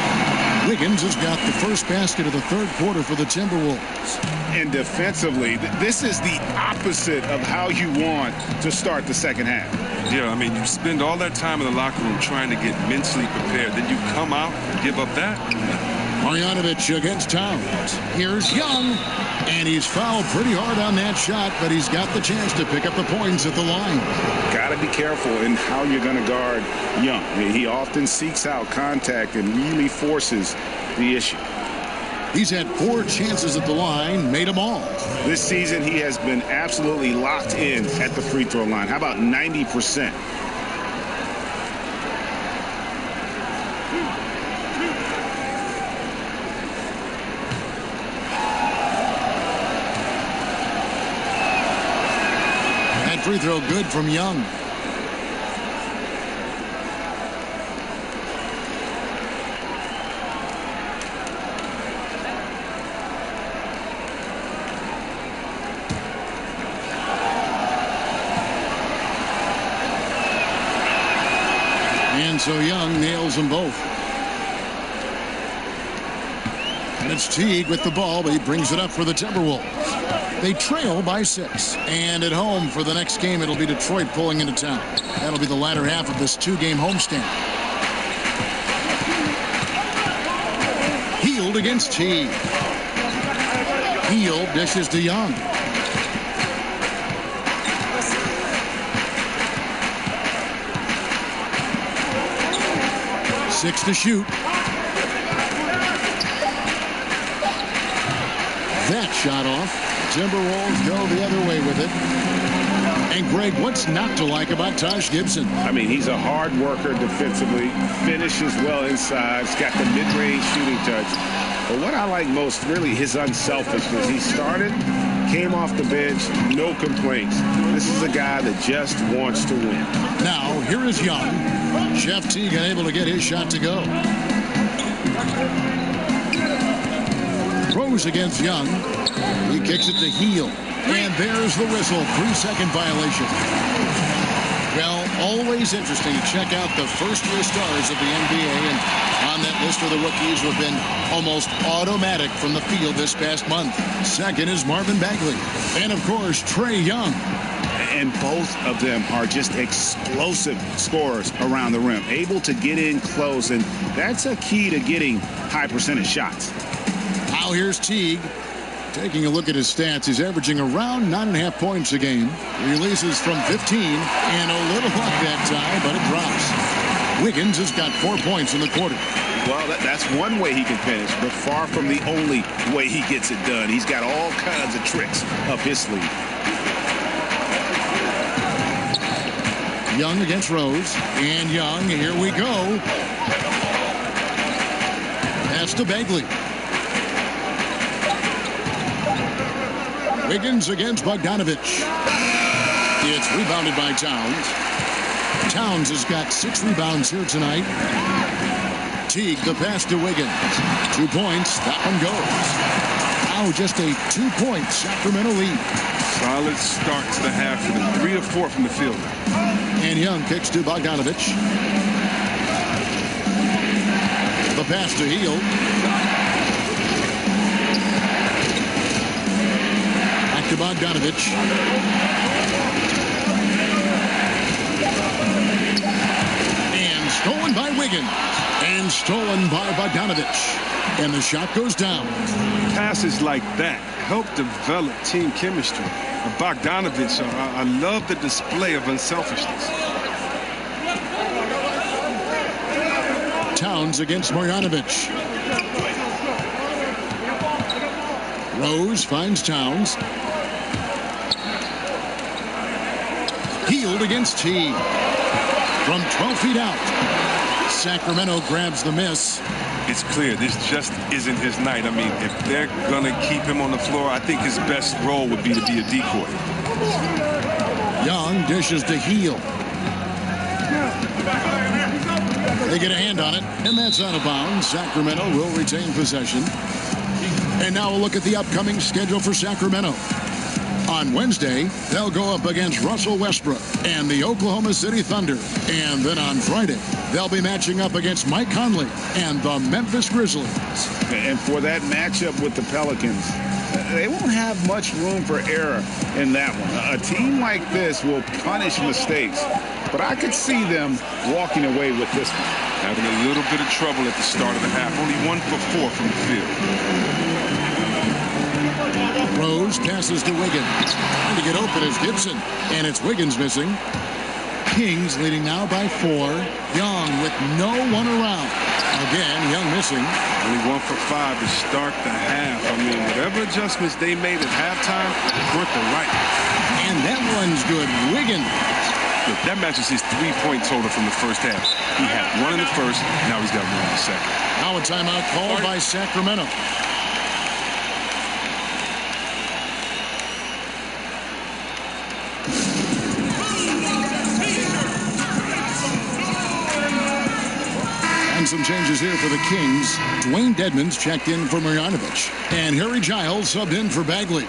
Speaker 4: Wiggins has got the first basket of the third quarter for the Timberwolves.
Speaker 8: And defensively, this is the opposite of how you want to start the second half.
Speaker 7: Yeah, I mean, you spend all that time in the locker room trying to get mentally prepared. Then you come out and give up that.
Speaker 4: Marjanovic against Towns. Here's Young, and he's fouled pretty hard on that shot, but he's got the chance to pick up the points at the line.
Speaker 8: Got to be careful in how you're going to guard Young. He often seeks out contact and really forces the issue.
Speaker 4: He's had 4 chances at the line, made them all.
Speaker 8: This season, he has been absolutely locked in at the free throw line. How about 90%?
Speaker 4: That free throw good from Young. And so Young nails them both. And it's Teague with the ball, but he brings it up for the Timberwolves. They trail by 6. And at home for the next game, it'll be Detroit pulling into town. That'll be the latter half of this 2-game homestand. Hield against Teague. Hield dishes to Young. Six to shoot. That shot off. Timberwolves go the other way with it. And, Greg, what's not to like about Taj Gibson?
Speaker 5: I mean, he's a hard worker defensively, finishes well inside, he's got the mid-range shooting touch. But what I like most, really, his unselfishness. He started, came off the bench, no complaints. This is a guy that just wants to win.
Speaker 4: Now, here is Young. Jeff Teague unable to get his shot to go. Rose against Young. He kicks it to Heel. And there's the whistle. 3-second violation. Well, always interesting to check out the first-year stars of the NBA. And on that list are the rookies who have been almost automatic from the field this past month. Second is Marvin Bagley. And, of course, Trae Young.
Speaker 8: And both of them are just explosive scorers around the rim, able to get in close, and that's a key to getting high percentage shots.
Speaker 4: Now here's Teague. Taking a look at his stats, he's averaging around 9.5 points a game. Releases from 15, and a little luck that time, but it drops. Wiggins has got 4 points in the quarter.
Speaker 8: Well, that's one way he can finish, but far from the only way he gets it done. He's got all kinds of tricks up his sleeve.
Speaker 4: Young against Rose, and Young, here we go. Pass to Bagley. Wiggins against Bogdanovich. It's rebounded by Towns. Towns has got 6 rebounds here tonight. Teague, the pass to Wiggins. 2 points, that one goes. Now just a 2-point Sacramento lead.
Speaker 7: Solid start to the half for them. 3 of 4 from the field.
Speaker 4: And Young kicks to Bogdanovich. The pass to Heel. Back to Bogdanovich. And stolen by Wiggins. And stolen by Bogdanovich. And the shot goes down.
Speaker 7: Passes like that help develop team chemistry. And Bogdanovich, I love the display of unselfishness.
Speaker 4: Towns against Marjanovic. Rose finds Towns. Healed against Teague. From 12 feet out. Sacramento grabs the miss.
Speaker 7: It's clear this just isn't his night. I mean, if they're going to keep him on the floor, I think his best role would be to be a decoy.
Speaker 4: Young dishes to Heel. They get a hand on it, and that's out of bounds. Sacramento will retain possession. And now we'll look at the upcoming schedule for Sacramento. On Wednesday, they'll go up against Russell Westbrook and the Oklahoma City Thunder. And then on Friday, they'll be matching up against Mike Conley and the Memphis Grizzlies.
Speaker 8: And for that matchup with the Pelicans, they won't have much room for error in that one. A team like this will punish mistakes, but I could see them walking away with this one.
Speaker 7: Having a little bit of trouble at the start of the half. Only 1 for 4 from the field.
Speaker 4: Rose passes to Wiggins. Trying to get open is Gibson, and it's Wiggins missing. Kings leading now by 4. Young with no one around. Again, Young missing.
Speaker 7: Only 1 for 5 to start the half. I mean, whatever adjustments they made at halftime weren't the right.
Speaker 4: And that one's good. Wiggins.
Speaker 7: Look, that matches his 3-point total from the first half. He had 1 in the first, now he's got 1 in the second.
Speaker 4: Now a timeout called by Sacramento. And some changes here for the Kings. Dwayne Dedmon's checked in for Marjanovic. And Harry Giles subbed in for Bagley.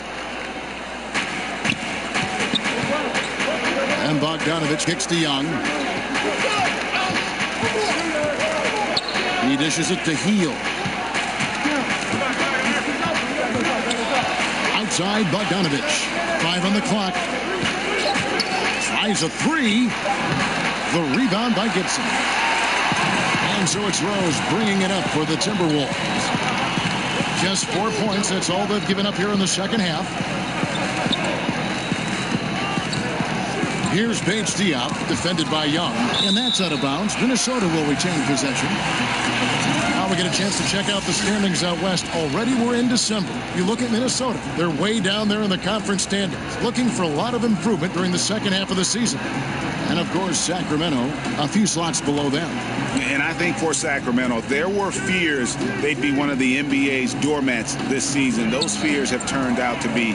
Speaker 4: And Bogdanovich kicks to Young. He dishes it to Heel. Outside Bogdanovich. 5 on the clock. Tries a 3. The rebound by Gibson. And so it's Rose bringing it up for the Timberwolves. Just 4 points. That's all they've given up here in the second half. Here's Paige Diop, defended by Young. And that's out of bounds. Minnesota will retain possession. Now we get a chance to check out the standings out west. Already we're in December. You look at Minnesota. They're way down there in the conference standings, looking for a lot of improvement during the second half of the season. And, of course, Sacramento, a few slots below them.
Speaker 8: And I think for Sacramento, there were fears they'd be one of the NBA's doormats this season. Those fears have turned out to be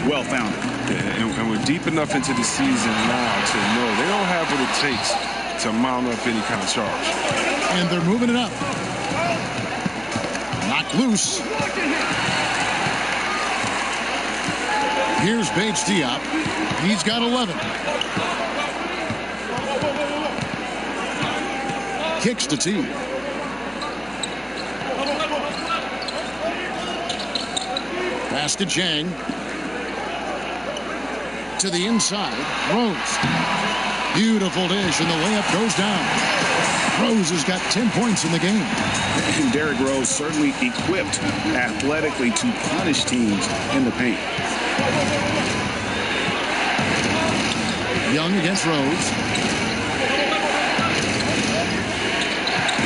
Speaker 8: well-founded.
Speaker 7: Yeah, and we're deep enough into the season now to know they don't have what it takes to mount up any kind of charge.
Speaker 4: And they're moving it up. Knocked loose. Here's Bates Diop. He's got 11. Kicks to T. Pass to Jang. To the inside. Rose. Beautiful dish, and the layup goes down. Rose has got 10 points in the game.
Speaker 8: And Derrick Rose certainly equipped athletically to punish teams in the paint.
Speaker 4: Young against Rose.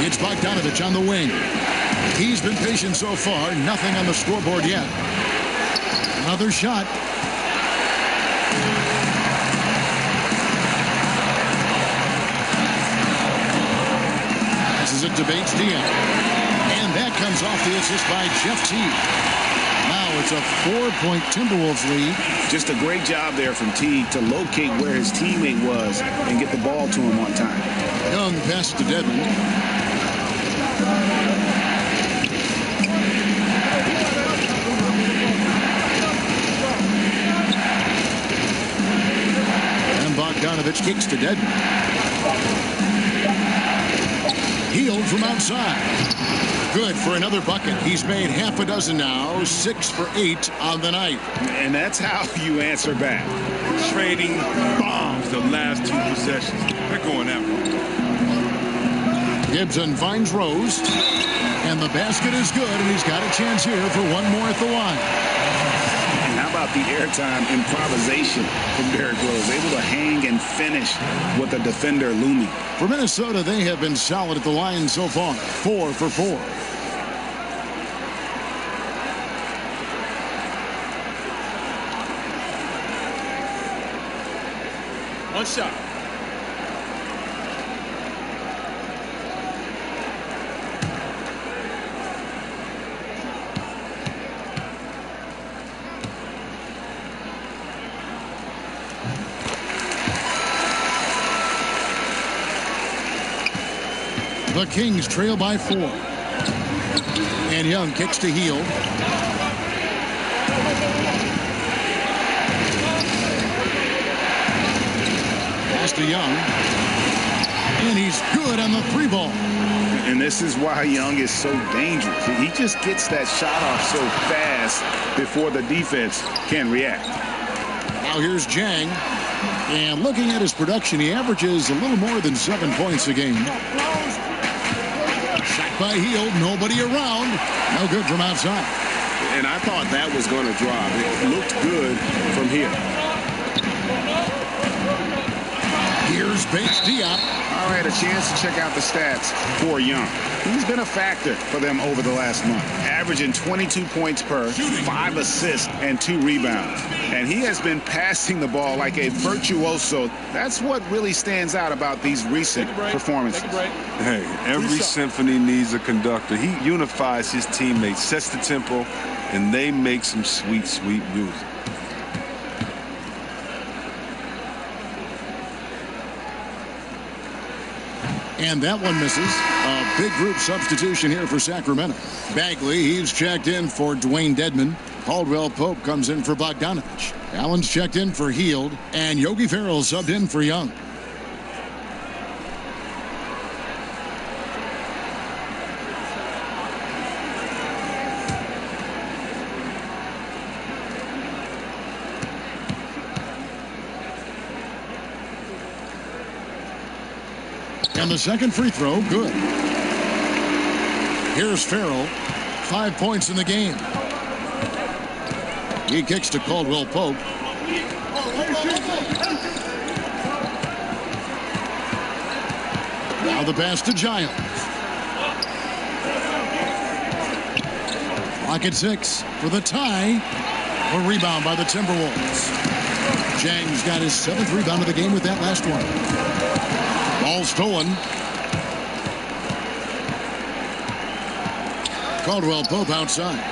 Speaker 4: It's Bogdanovich on the wing. He's been patient so far. Nothing on the scoreboard yet. Another shot. This is a Bates Diop. And that comes off the assist by Jeff Teague. Now it's a 4-point Timberwolves lead.
Speaker 8: Just a great job there from Teague to locate where his teammate was and get the ball to him on time.
Speaker 4: Young passes to Dedmon. And Bogdanovich kicks to Dedmon. Hield from outside. Good for another bucket. He's made half a dozen now, 6 for 8 on the night.
Speaker 8: And that's how you answer back.
Speaker 7: Trading bombs the last 2 possessions. They're going that way.
Speaker 4: Gibson finds Rose. And the basket is good, and he's got a chance here for one more at the line.
Speaker 8: And how about the airtime improvisation from Derrick Rose? Able to hang and finish with a defender looming.
Speaker 4: For Minnesota, they have been solid at the line so far. 4 for 4.
Speaker 10: One shot.
Speaker 4: The Kings trail by 4. And Young kicks to Hield. Pass to Young. And he's good on the 3-ball.
Speaker 8: And this is why Young is so dangerous. He just gets that shot off so fast before the defense can react.
Speaker 4: Now here's Jang. And looking at his production, he averages a little more than 7 points a game. Shot by Hield, nobody around. No good from outside.
Speaker 8: And I thought that was going to drop. It looked good from here.
Speaker 4: Here's Bates Diop.
Speaker 8: All right, a chance to check out the stats for Young. He's been a factor for them over the last month, averaging 22 points per, 5 assists, and 2 rebounds. And he has been passing the ball like a virtuoso. That's what really stands out about these recent performances.
Speaker 7: Hey, every symphony needs a conductor. He unifies his teammates, sets the tempo, and they make some sweet, sweet music.
Speaker 4: And that one misses. A big group substitution here for Sacramento. Bagley, he's checked in for Dwayne Dedmon. Caldwell Pope comes in for Bogdanovich. Allen's checked in for Hield. And Yogi Ferrell subbed in for Young. And the second free throw, good. Here's Ferrell, 5 points in the game. He kicks to Caldwell Pope. Now the pass to Giles. Clock at 6 for the tie. A rebound by the Timberwolves. Jang's got his 7th rebound of the game with that last one. Ball stolen. Caldwell Pope outside.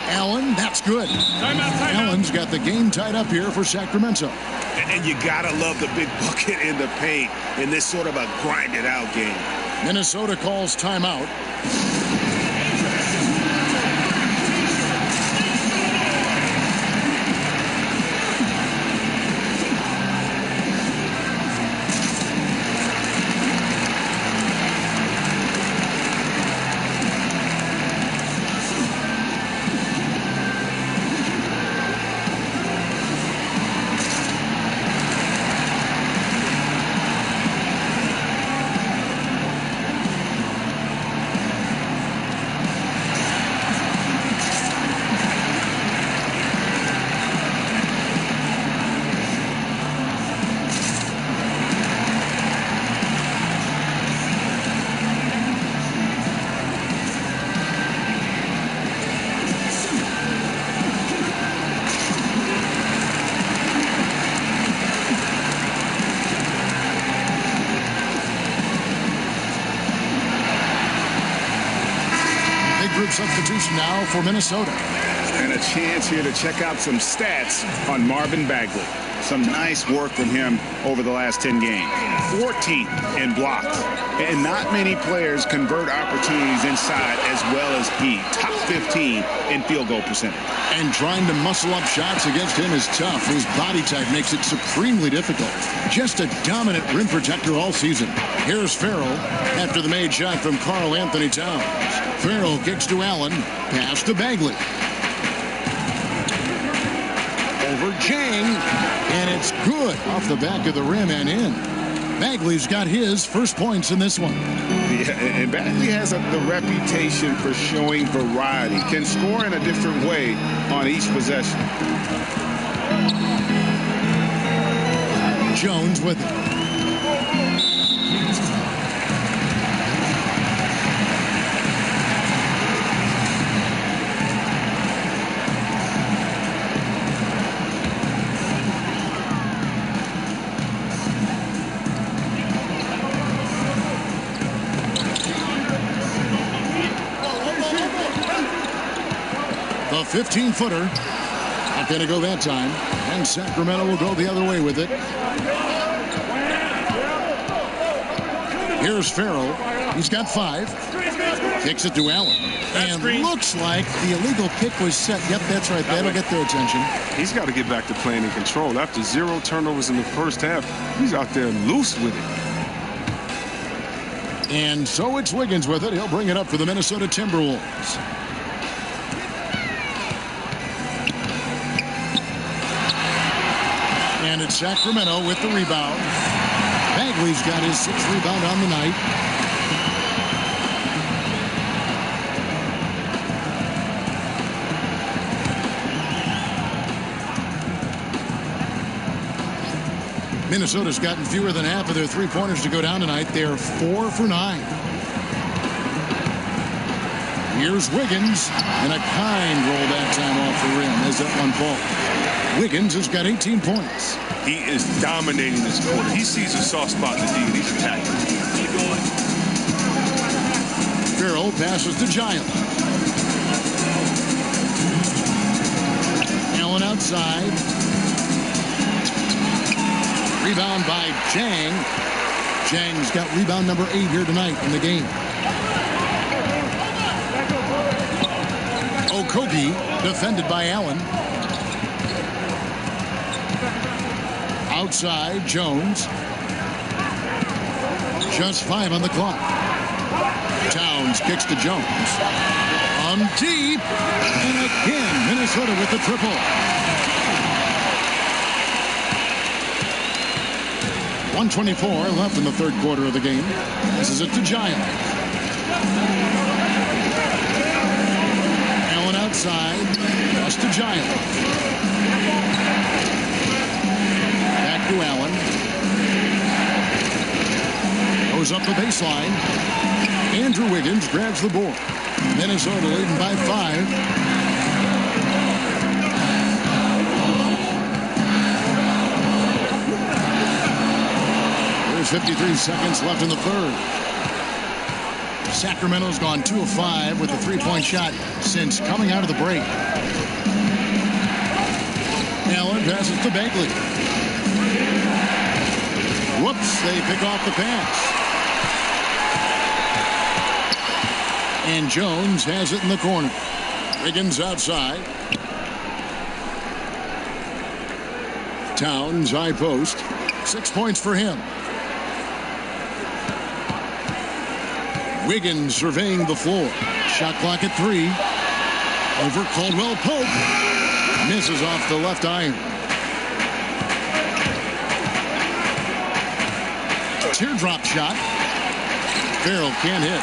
Speaker 4: Allen, that's good. Allen's got the game tied up here for Sacramento.
Speaker 5: And you got to love the big bucket in the paint in this sort of a grinded-out game.
Speaker 4: Minnesota calls timeout. Substitution now for Minnesota.
Speaker 8: And a chance here to check out some stats on Marvin Bagley. Some nice work from him over the last 10 games. 14th in blocks. And not many players convert opportunities inside as well as he. Top 15 in field goal percentage.
Speaker 4: And trying to muscle up shots against him is tough. His body type makes it supremely difficult. Just a dominant rim protector all season. Here's Farrell after the made shot from Karl Anthony Towns. Farrell kicks to Allen. Pass to Bagley. Over Jang. And it's good off the back of the rim and in. Bagley's got his first points in this one.
Speaker 8: Yeah, and Bagley has the reputation for showing variety. Can score in a different way on each possession.
Speaker 4: Jones with it. The 15-footer. Not going to go that time. And Sacramento will go the other way with it. Here's Farrell. He's got 5. Kicks it to Allen. And looks like the illegal kick was set. Yep, that's right. That'll get their attention.
Speaker 7: He's got to get back to playing in control. After 0 turnovers in the first half, he's out there loose with it.
Speaker 4: And so it's Wiggins with it. He'll bring it up for the Minnesota Timberwolves. And it's Sacramento with the rebound. Bagley's got his 6th rebound on the night. Minnesota's gotten fewer than half of their three-pointers to go down tonight. They're 4 for 9. Here's Wiggins, and a kind roll that time off the rim as that one falls. Wiggins has got 18 points.
Speaker 7: He is dominating this quarter. He sees a soft spot in the D, and he's attacking.
Speaker 4: Farrell passes to Giant. Allen outside. Rebound by Jang. Jang's got rebound number 8 here tonight in the game. Okogie defended by Allen. Outside, Jones. Just 5 on the clock. Towns kicks to Jones. On deep. And again, Minnesota with the triple. 1:24 left in the third quarter of the game. This is it to Giant. Allen outside. Pass to Giant. Back to Allen. Goes up the baseline. Andrew Wiggins grabs the board. Minnesota leading by 5. There's 53 seconds left in the third. Sacramento's gone 2 of 5 with a three-point shot since coming out of the break. Allen passes to Bagley. Whoops, they pick off the pass. And Jones has it in the corner. Wiggins outside. Towns high post. 6 points for him. Wiggins surveying the floor. Shot clock at 3. Over Caldwell Pope. Misses off the left iron. Teardrop shot. Farrell can't hit.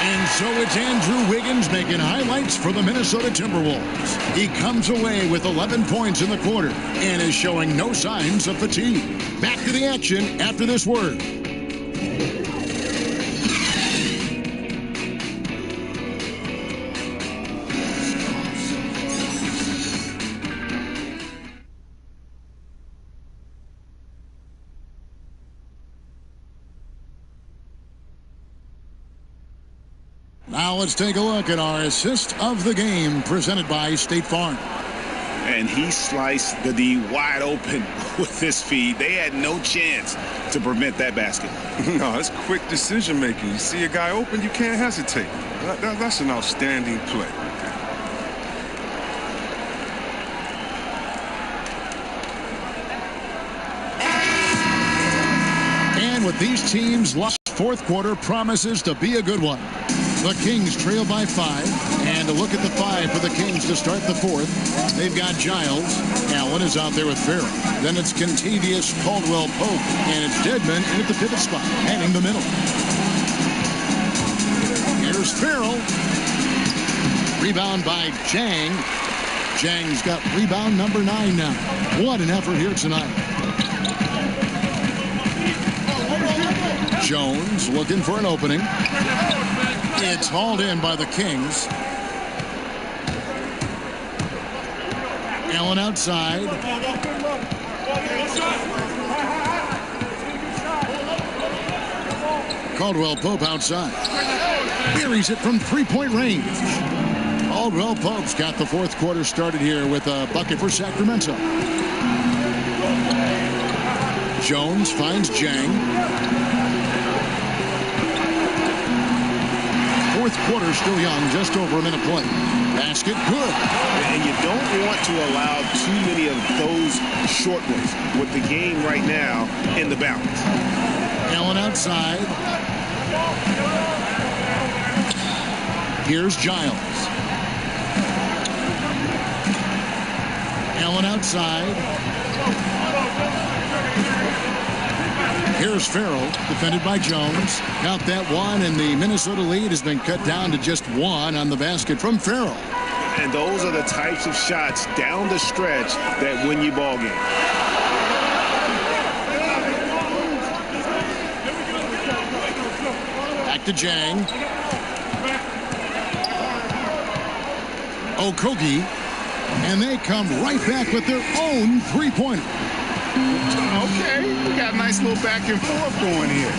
Speaker 4: And so it's Andrew Wiggins making highlights for the Minnesota Timberwolves. He comes away with 11 points in the quarter and is showing no signs of fatigue. Back to the action after this word. Now let's take a look at our assist of the game presented by State Farm.
Speaker 8: And he sliced the D wide open with his feed. They had no chance to prevent that basket.
Speaker 7: No, it's quick decision making. You see a guy open, you can't hesitate. That's an outstanding play.
Speaker 4: And with these teams lost, fourth quarter promises to be a good one. The Kings trail by 5. And a look at the 5 for the Kings to start the fourth. They've got Giles. Allen is out there with Farrell. Then it's Contavious Caldwell Pope. And it's Dedmon in at the pivot spot, heading the middle. Here's Farrell. Rebound by Jang. Jang's got rebound number 9 now. What an effort here tonight. Jones looking for an opening. It's hauled in by the Kings. Allen outside. Caldwell Pope outside. Buries it from three-point range. Caldwell Pope's got the fourth quarter started here with a bucket for Sacramento. Jones finds Jang. Fourth quarter still young, just over a minute play. Basket good.
Speaker 5: And you don't want to allow too many of those short ones with the game right now in the balance.
Speaker 4: Allen outside. Here's Giles. Allen outside. Here's Farrell, defended by Jones. Count that one, and the Minnesota lead has been cut down to just 1 on the basket from Farrell.
Speaker 5: And those are the types of shots down the stretch that win you ball games.
Speaker 4: Back to Jang. Okogie. And they come right back with their own three-pointer.
Speaker 8: Okay, we got a nice little back and forth going here.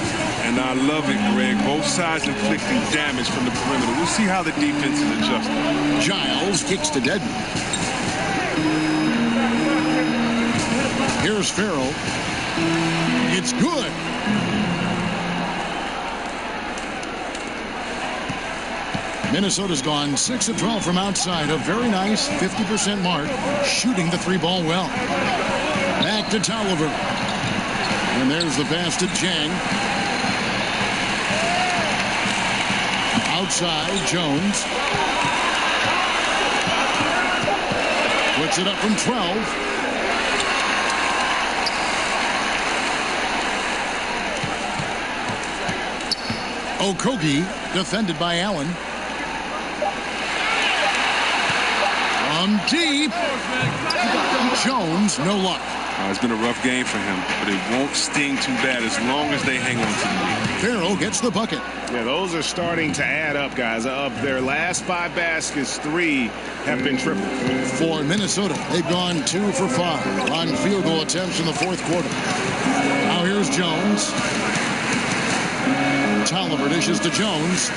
Speaker 7: And I love it, Greg. Both sides inflicting damage from the perimeter. We'll see how the defense is adjusting.
Speaker 4: Giles kicks to Dedmon. Here's Farrell. It's good. Minnesota's gone 6 of 12 from outside. A very nice 50% mark. Shooting the three ball well. Back to Tolliver. And there's the pass to Jang. Outside, Jones. Puts it up from 12. Okogie, defended by Allen. From deep. Jones, no luck.
Speaker 7: It's been a rough game for him, but it won't sting too bad as long as they hang on to the lead.
Speaker 4: Farrell gets the bucket.
Speaker 5: Yeah, those are starting to add up, guys. Of their last 5 baskets, 3 have been triples.
Speaker 4: For Minnesota, they've gone 2 for 5 on field goal attempts in the fourth quarter. Now here's Jones. Tolliver dishes to Jones.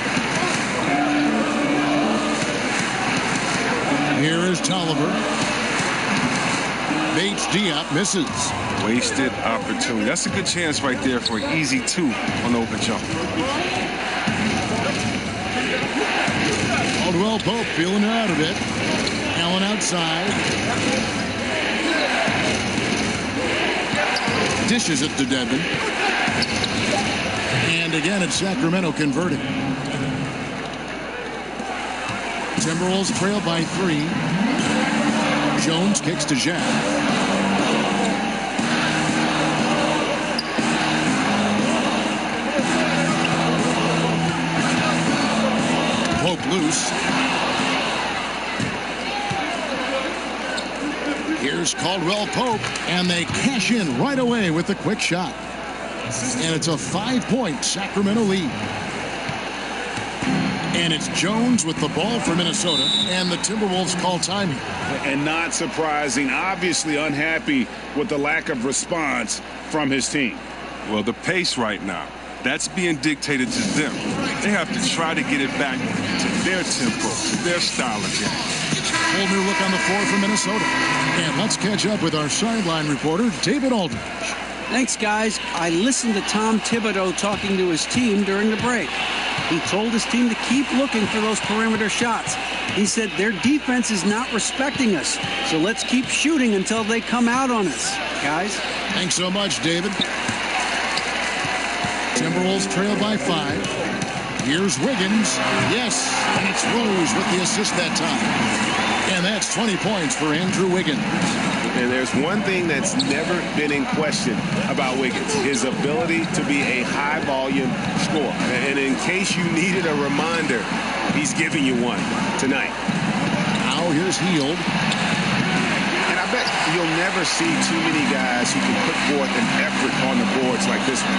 Speaker 4: Here is Tolliver. Bates Diop misses.
Speaker 7: Wasted opportunity. That's a good chance right there for an easy 2 on the open jump.
Speaker 4: Caldwell Pope feeling her out of it. Allen outside. Dishes it to Dedmon. And again, it's Sacramento converting. Timberwolves trail by 3. Jones kicks to Jack. Pope loose. Here's Caldwell Pope, and they cash in right away with the quick shot. And it's a 5-point Sacramento lead. And it's Jones with the ball for Minnesota, and the Timberwolves call timing.
Speaker 5: And not surprising, obviously unhappy with the lack of response from his team.
Speaker 7: Well, the pace right now, that's being dictated to them. They have to try to get it back to their tempo, to their style of game.
Speaker 4: Whole new look on the floor for Minnesota. And let's catch up with our sideline reporter, David Aldridge.
Speaker 6: Thanks, guys. I listened to Tom Thibodeau talking to his team during the break. He told his team to keep looking for those perimeter shots. He said their defense is not respecting us, so let's keep shooting until they come out on us, guys.
Speaker 4: Thanks so much, David. Timberwolves trail by 5. Here's Wiggins. Yes, and it's Rose with the assist that time. And that's 20 points for Andrew Wiggins.
Speaker 5: And there's one thing that's never been in question about Wiggins, his ability to be a high-volume scorer. And in case you needed a reminder, he's giving you one tonight.
Speaker 4: Now here's Hield.
Speaker 5: And I bet you'll never see too many guys who can put forth an effort on the boards like this one.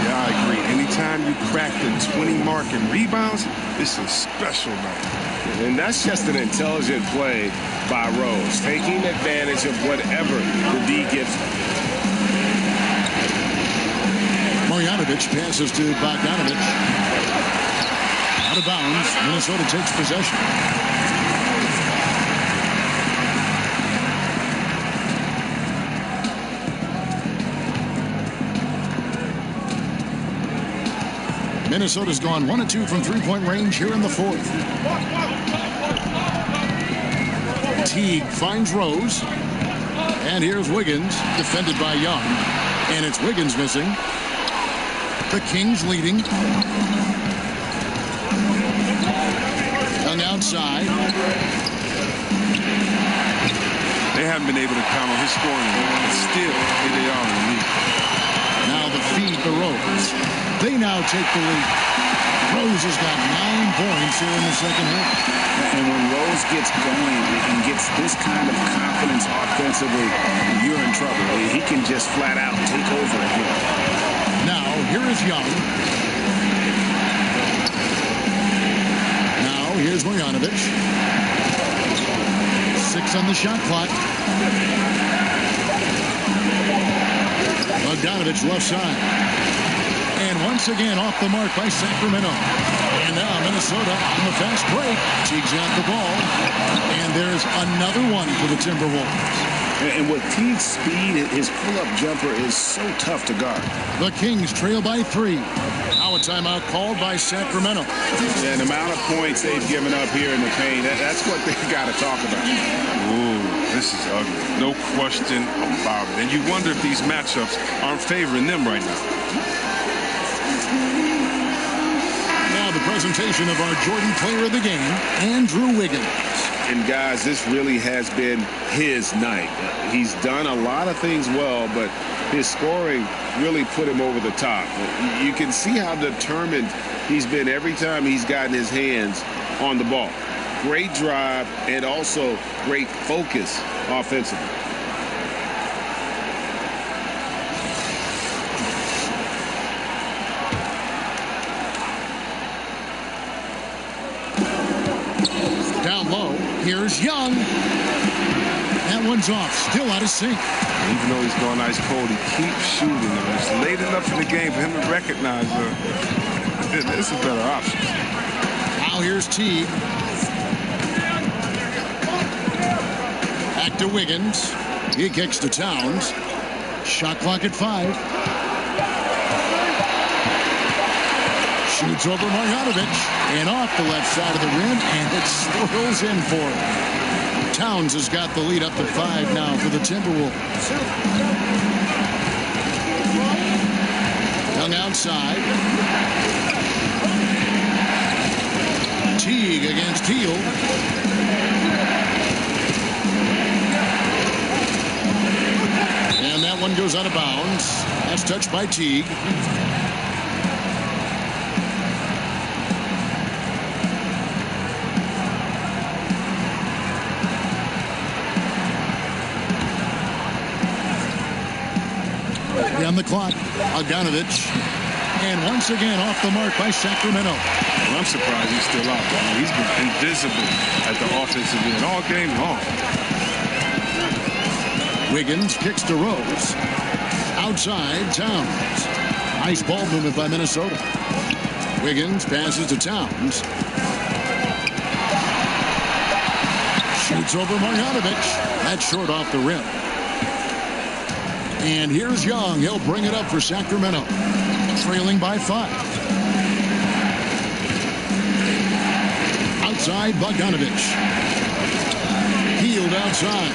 Speaker 7: Yeah, I agree. Anytime you crack the 20 mark in rebounds, it's a special night.
Speaker 5: And that's just an intelligent play by Rose, taking advantage of whatever the D gives him.
Speaker 4: Marjanovic passes to Bogdanovic. Out of bounds. Minnesota takes possession. Minnesota's gone 1 of 2 from three-point range here in the fourth. Teague finds Rose. And here's Wiggins, defended by Young. And it's Wiggins missing. The Kings leading. Young outside.
Speaker 7: They haven't been able to count on his scoring, but still, here they are in the lead.
Speaker 4: Now the feed to Rose. They now take the lead. Rose has got 9 points here in the second half.
Speaker 8: And when Rose gets going and gets this kind of confidence offensively, you're in trouble. He can just flat out take over again.
Speaker 4: Now, here is Young. Now, here's Marjanovic. 6 on the shot clock. Bogdanovic left side. And once again off the mark by Sacramento. And now Minnesota on the fast break. Teague's got the ball. And there's another one for the Timberwolves.
Speaker 8: And with Teague's speed, his pull-up jumper is so tough to guard.
Speaker 4: The Kings trail by 3. Now a timeout called by Sacramento.
Speaker 5: And the amount of points they've given up here in the paint, that's what they've got to talk about.
Speaker 7: Ooh, this is ugly. No question about it. And you wonder if these matchups aren't favoring them right now.
Speaker 4: Now the presentation of our Jordan Player of the Game, Andrew Wiggins.
Speaker 5: And guys, this really has been his night. He's done a lot of things well, but his scoring really put him over the top. You can see how determined he's been every time he's gotten his hands on the ball. Great drive and also great focus offensively.
Speaker 4: Down low. Here's Young. That one's off. Still out of sync.
Speaker 7: Even though he's going ice cold, he keeps shooting. And it's late enough in the game for him to recognize this is better option.
Speaker 4: Now here's Teague. Back to Wiggins. He kicks to Towns. Shot clock at 5. Shoots over Marjanovic. And off the left side of the rim. And it swirls in for him. Towns has got the lead up to 5 now for the Timberwolves. Young outside. Teague against Hield. And that one goes out of bounds. That's touched by Teague. On the clock, Bogdanovic. And once again off the mark by Sacramento.
Speaker 7: Well, I'm surprised he's still out there. He's been invisible at the offensive end all game long.
Speaker 4: Wiggins kicks to Rose. Outside, Towns. Nice ball movement by Minnesota. Wiggins passes to Towns. Shoots over Marjanovic. That's short off the rim. And here's Young. He'll bring it up for Sacramento. Trailing by 5. Outside, Bogdanovic. Hield outside.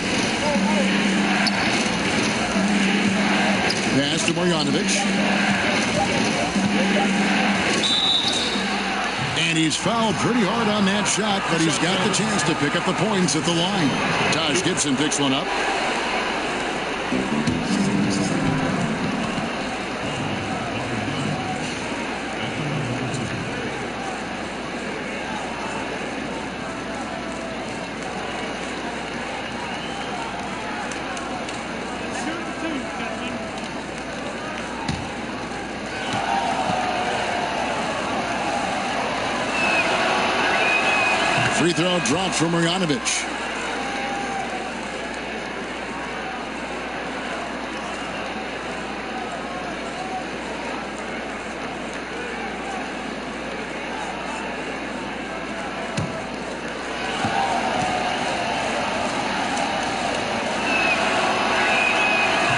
Speaker 4: Pass to Marjanovic. And he's fouled pretty hard on that shot, but he's got the chance to pick up the points at the line. Taj Gibson picks one up. Free throw dropped from Marjanovic.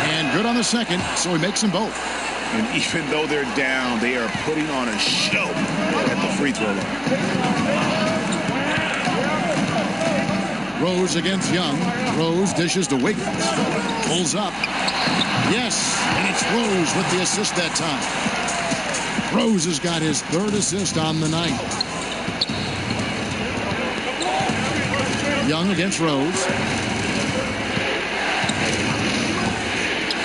Speaker 4: And good on the second, so he makes them both.
Speaker 8: And even though they're down, they are putting on a show at the free throw line.
Speaker 4: Rose against Young. Rose dishes to Wiggins. Pulls up. Yes, and it's Rose with the assist that time. Rose has got his 3rd assist on the night. Young against Rose.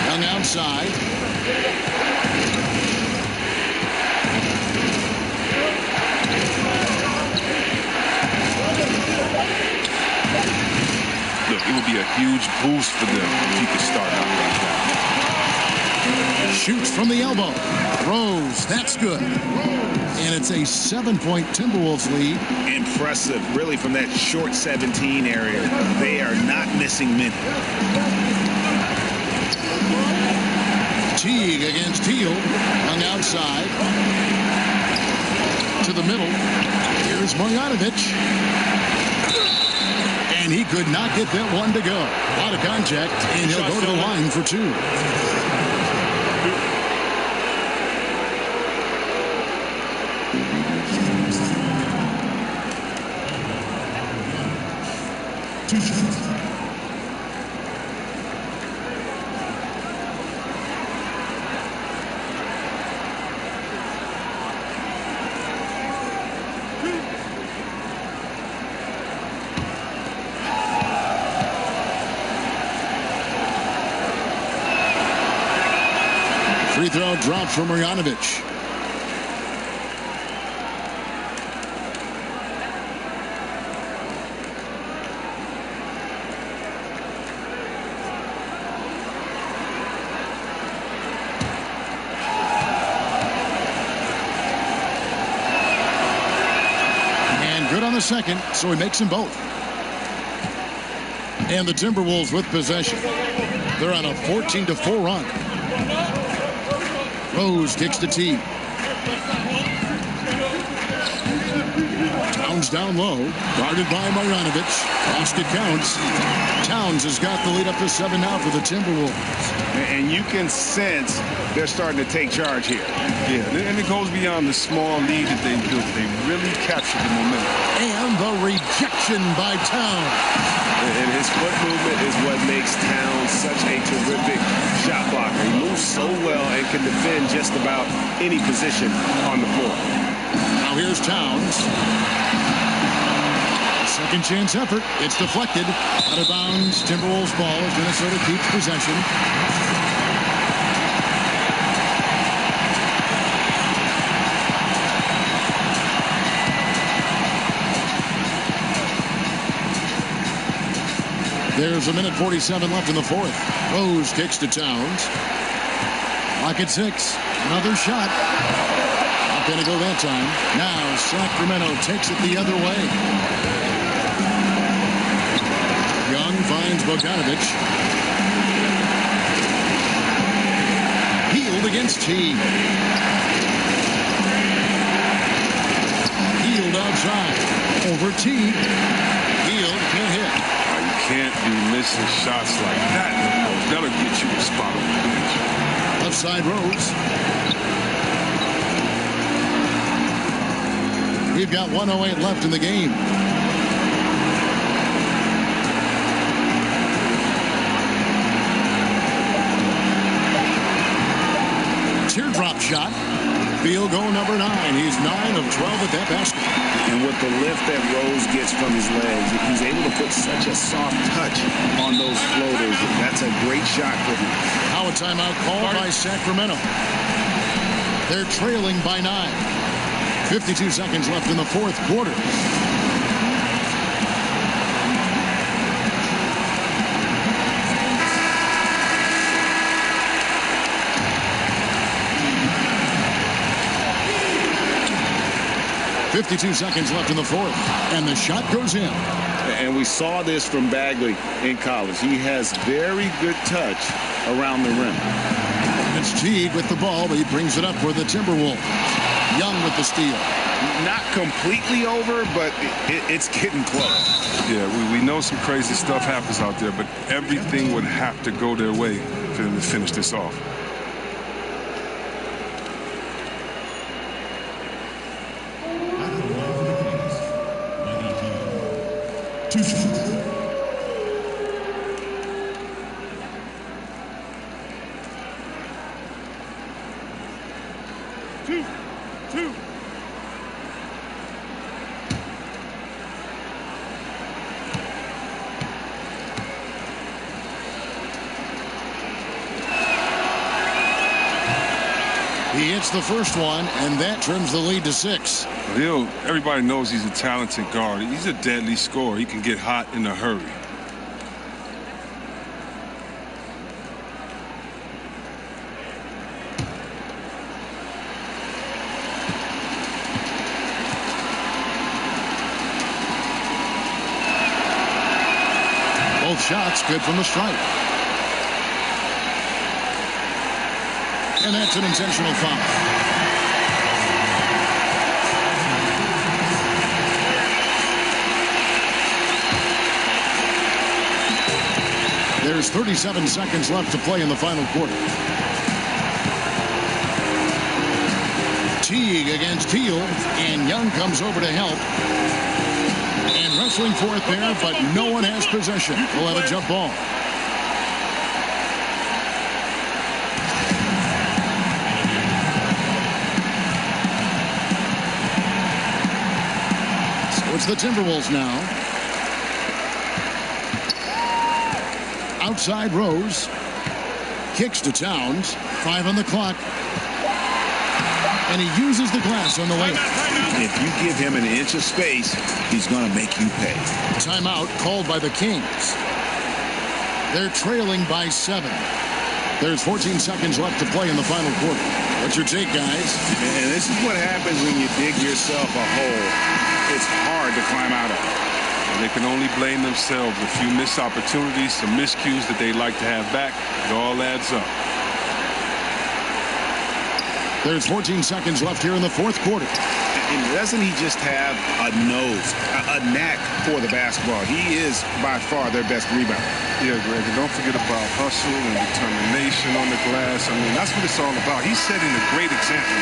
Speaker 4: Young outside.
Speaker 7: Look, it would be a huge boost for them if he could start knocking down.
Speaker 4: Shoots from the elbow. Rose, that's good. And it's a 7-point Timberwolves lead.
Speaker 8: Impressive, really, from that short 17 area. They are not missing many.
Speaker 4: Teague against Hield. Hung outside. To the middle. Here's Marjanovic. And he could not get that one to go. Out of contact, and he'll go to the line for 2. Free throw dropped from Marjanovic. And good on the the second, so he makes them both. And the Timberwolves with possession. They're on a 14-4 run. Rose kicks to T. Towns down low, guarded by Marjanovic. Basket counts. Towns has got the lead up to 7 now for the Timberwolves.
Speaker 5: And you can sense they're starting to take charge here.
Speaker 7: Yeah, and it goes beyond the small lead that they built. They really captured the momentum.
Speaker 4: And the rejection by Towns.
Speaker 5: And his foot movement is what makes Towns such a terrific shot blocker. He moves so well and can defend just about any position on the floor.
Speaker 4: Now here's Towns. Second chance effort. It's deflected. Out of bounds. Timberwolves ball as Minnesota keeps possession. There's 1:47 left in the fourth. Rose kicks to Towns. Lock at 6. Another shot. Not going to go that time. Now Sacramento takes it the other way. Young finds Bogdanovic. Hield against T. Hield outside. Over T. Hield can't hit.
Speaker 7: Can't be missing shots like that. That'll get you a spot on the bench.
Speaker 4: Left side Rose. We've got 1:08 left in the game. Teardrop shot. Field goal number 9. He's 9 of 12 at that basket.
Speaker 5: And with the lift that Rose gets from his legs, he's able to put such a soft touch on those floaters. That's a great shot for him.
Speaker 4: Now a timeout called by Sacramento. They're trailing by 9. 52 seconds left in the fourth quarter. .52 seconds left in the fourth, and the shot goes in.
Speaker 5: And we saw this from Bagley in college. He has very good touch around the rim.
Speaker 4: It's Teague with the ball, but he brings it up for the Timberwolves. Young with the steal.
Speaker 5: Not completely over, but it's getting close.
Speaker 7: Yeah, we know some crazy stuff happens out there, but everything would have to go their way for them to finish this off.
Speaker 4: He hits the first one, and that trims the lead to 6.
Speaker 7: Everybody knows he's a talented guard. He's a deadly scorer. He can get hot in a hurry.
Speaker 4: Both shots good from the stripe. And that's an intentional foul. There's 37 seconds left to play in the final quarter. Teague against Hield, and Young comes over to help. And wrestling for it there, but no one has possession. We'll have a jump ball. It's the Timberwolves now. Outside Rose. Kicks to Towns. 5 on the clock. And he uses the glass on the layup.
Speaker 8: If you give him an inch of space, he's going to make you pay.
Speaker 4: Timeout called by the Kings. They're trailing by 7. There's 14 seconds left to play in the final quarter. What's your take, guys?
Speaker 5: And this is what happens when you dig yourself a hole.
Speaker 8: it's hard to climb out of.
Speaker 7: They can only blame themselves. A few missed opportunities, some miscues that they'd like to have back. It all adds up.
Speaker 4: There's 14 seconds left here in the fourth quarter.
Speaker 8: And doesn't he just have a nose, a knack for the basketball? He is by far their best rebounder.
Speaker 7: Yeah, Greg, and don't forget about hustle and determination on the glass. I mean, that's what it's all about. He's setting a great example.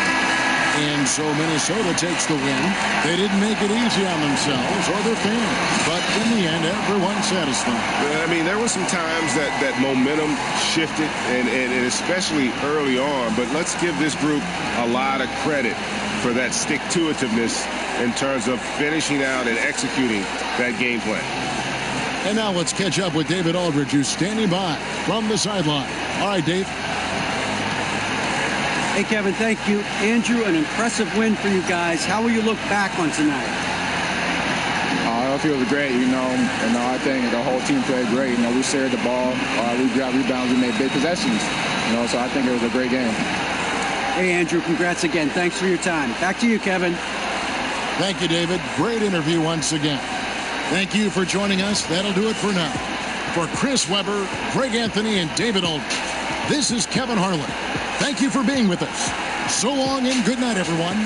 Speaker 4: And so Minnesota takes the win. They didn't make it easy on themselves or their fans, but in the end, everyone's satisfied.
Speaker 5: I mean, there were some times that momentum shifted, and especially early on, but let's give this group a lot of credit for that stick-to-itiveness in terms of finishing out and executing that game plan.
Speaker 4: And now let's catch up with David Aldridge, who's standing by from the sideline. All right, Dave.
Speaker 6: Hey, Kevin, thank you. Andrew, an impressive win for you guys. How will you look back on tonight?
Speaker 13: I feel it was great, I think the whole team played great. We shared the ball, we got rebounds, we made big possessions, so I think it was a great game.
Speaker 6: Hey, Andrew, congrats again. Thanks for your time. Back to you, Kevin.
Speaker 4: Thank you, David. Great interview once again. Thank you for joining us. That'll do it for now. For Chris Webber, Greg Anthony, and David Aldridge, this is Kevin Harlan. Thank you for being with us. So long and good night, everyone.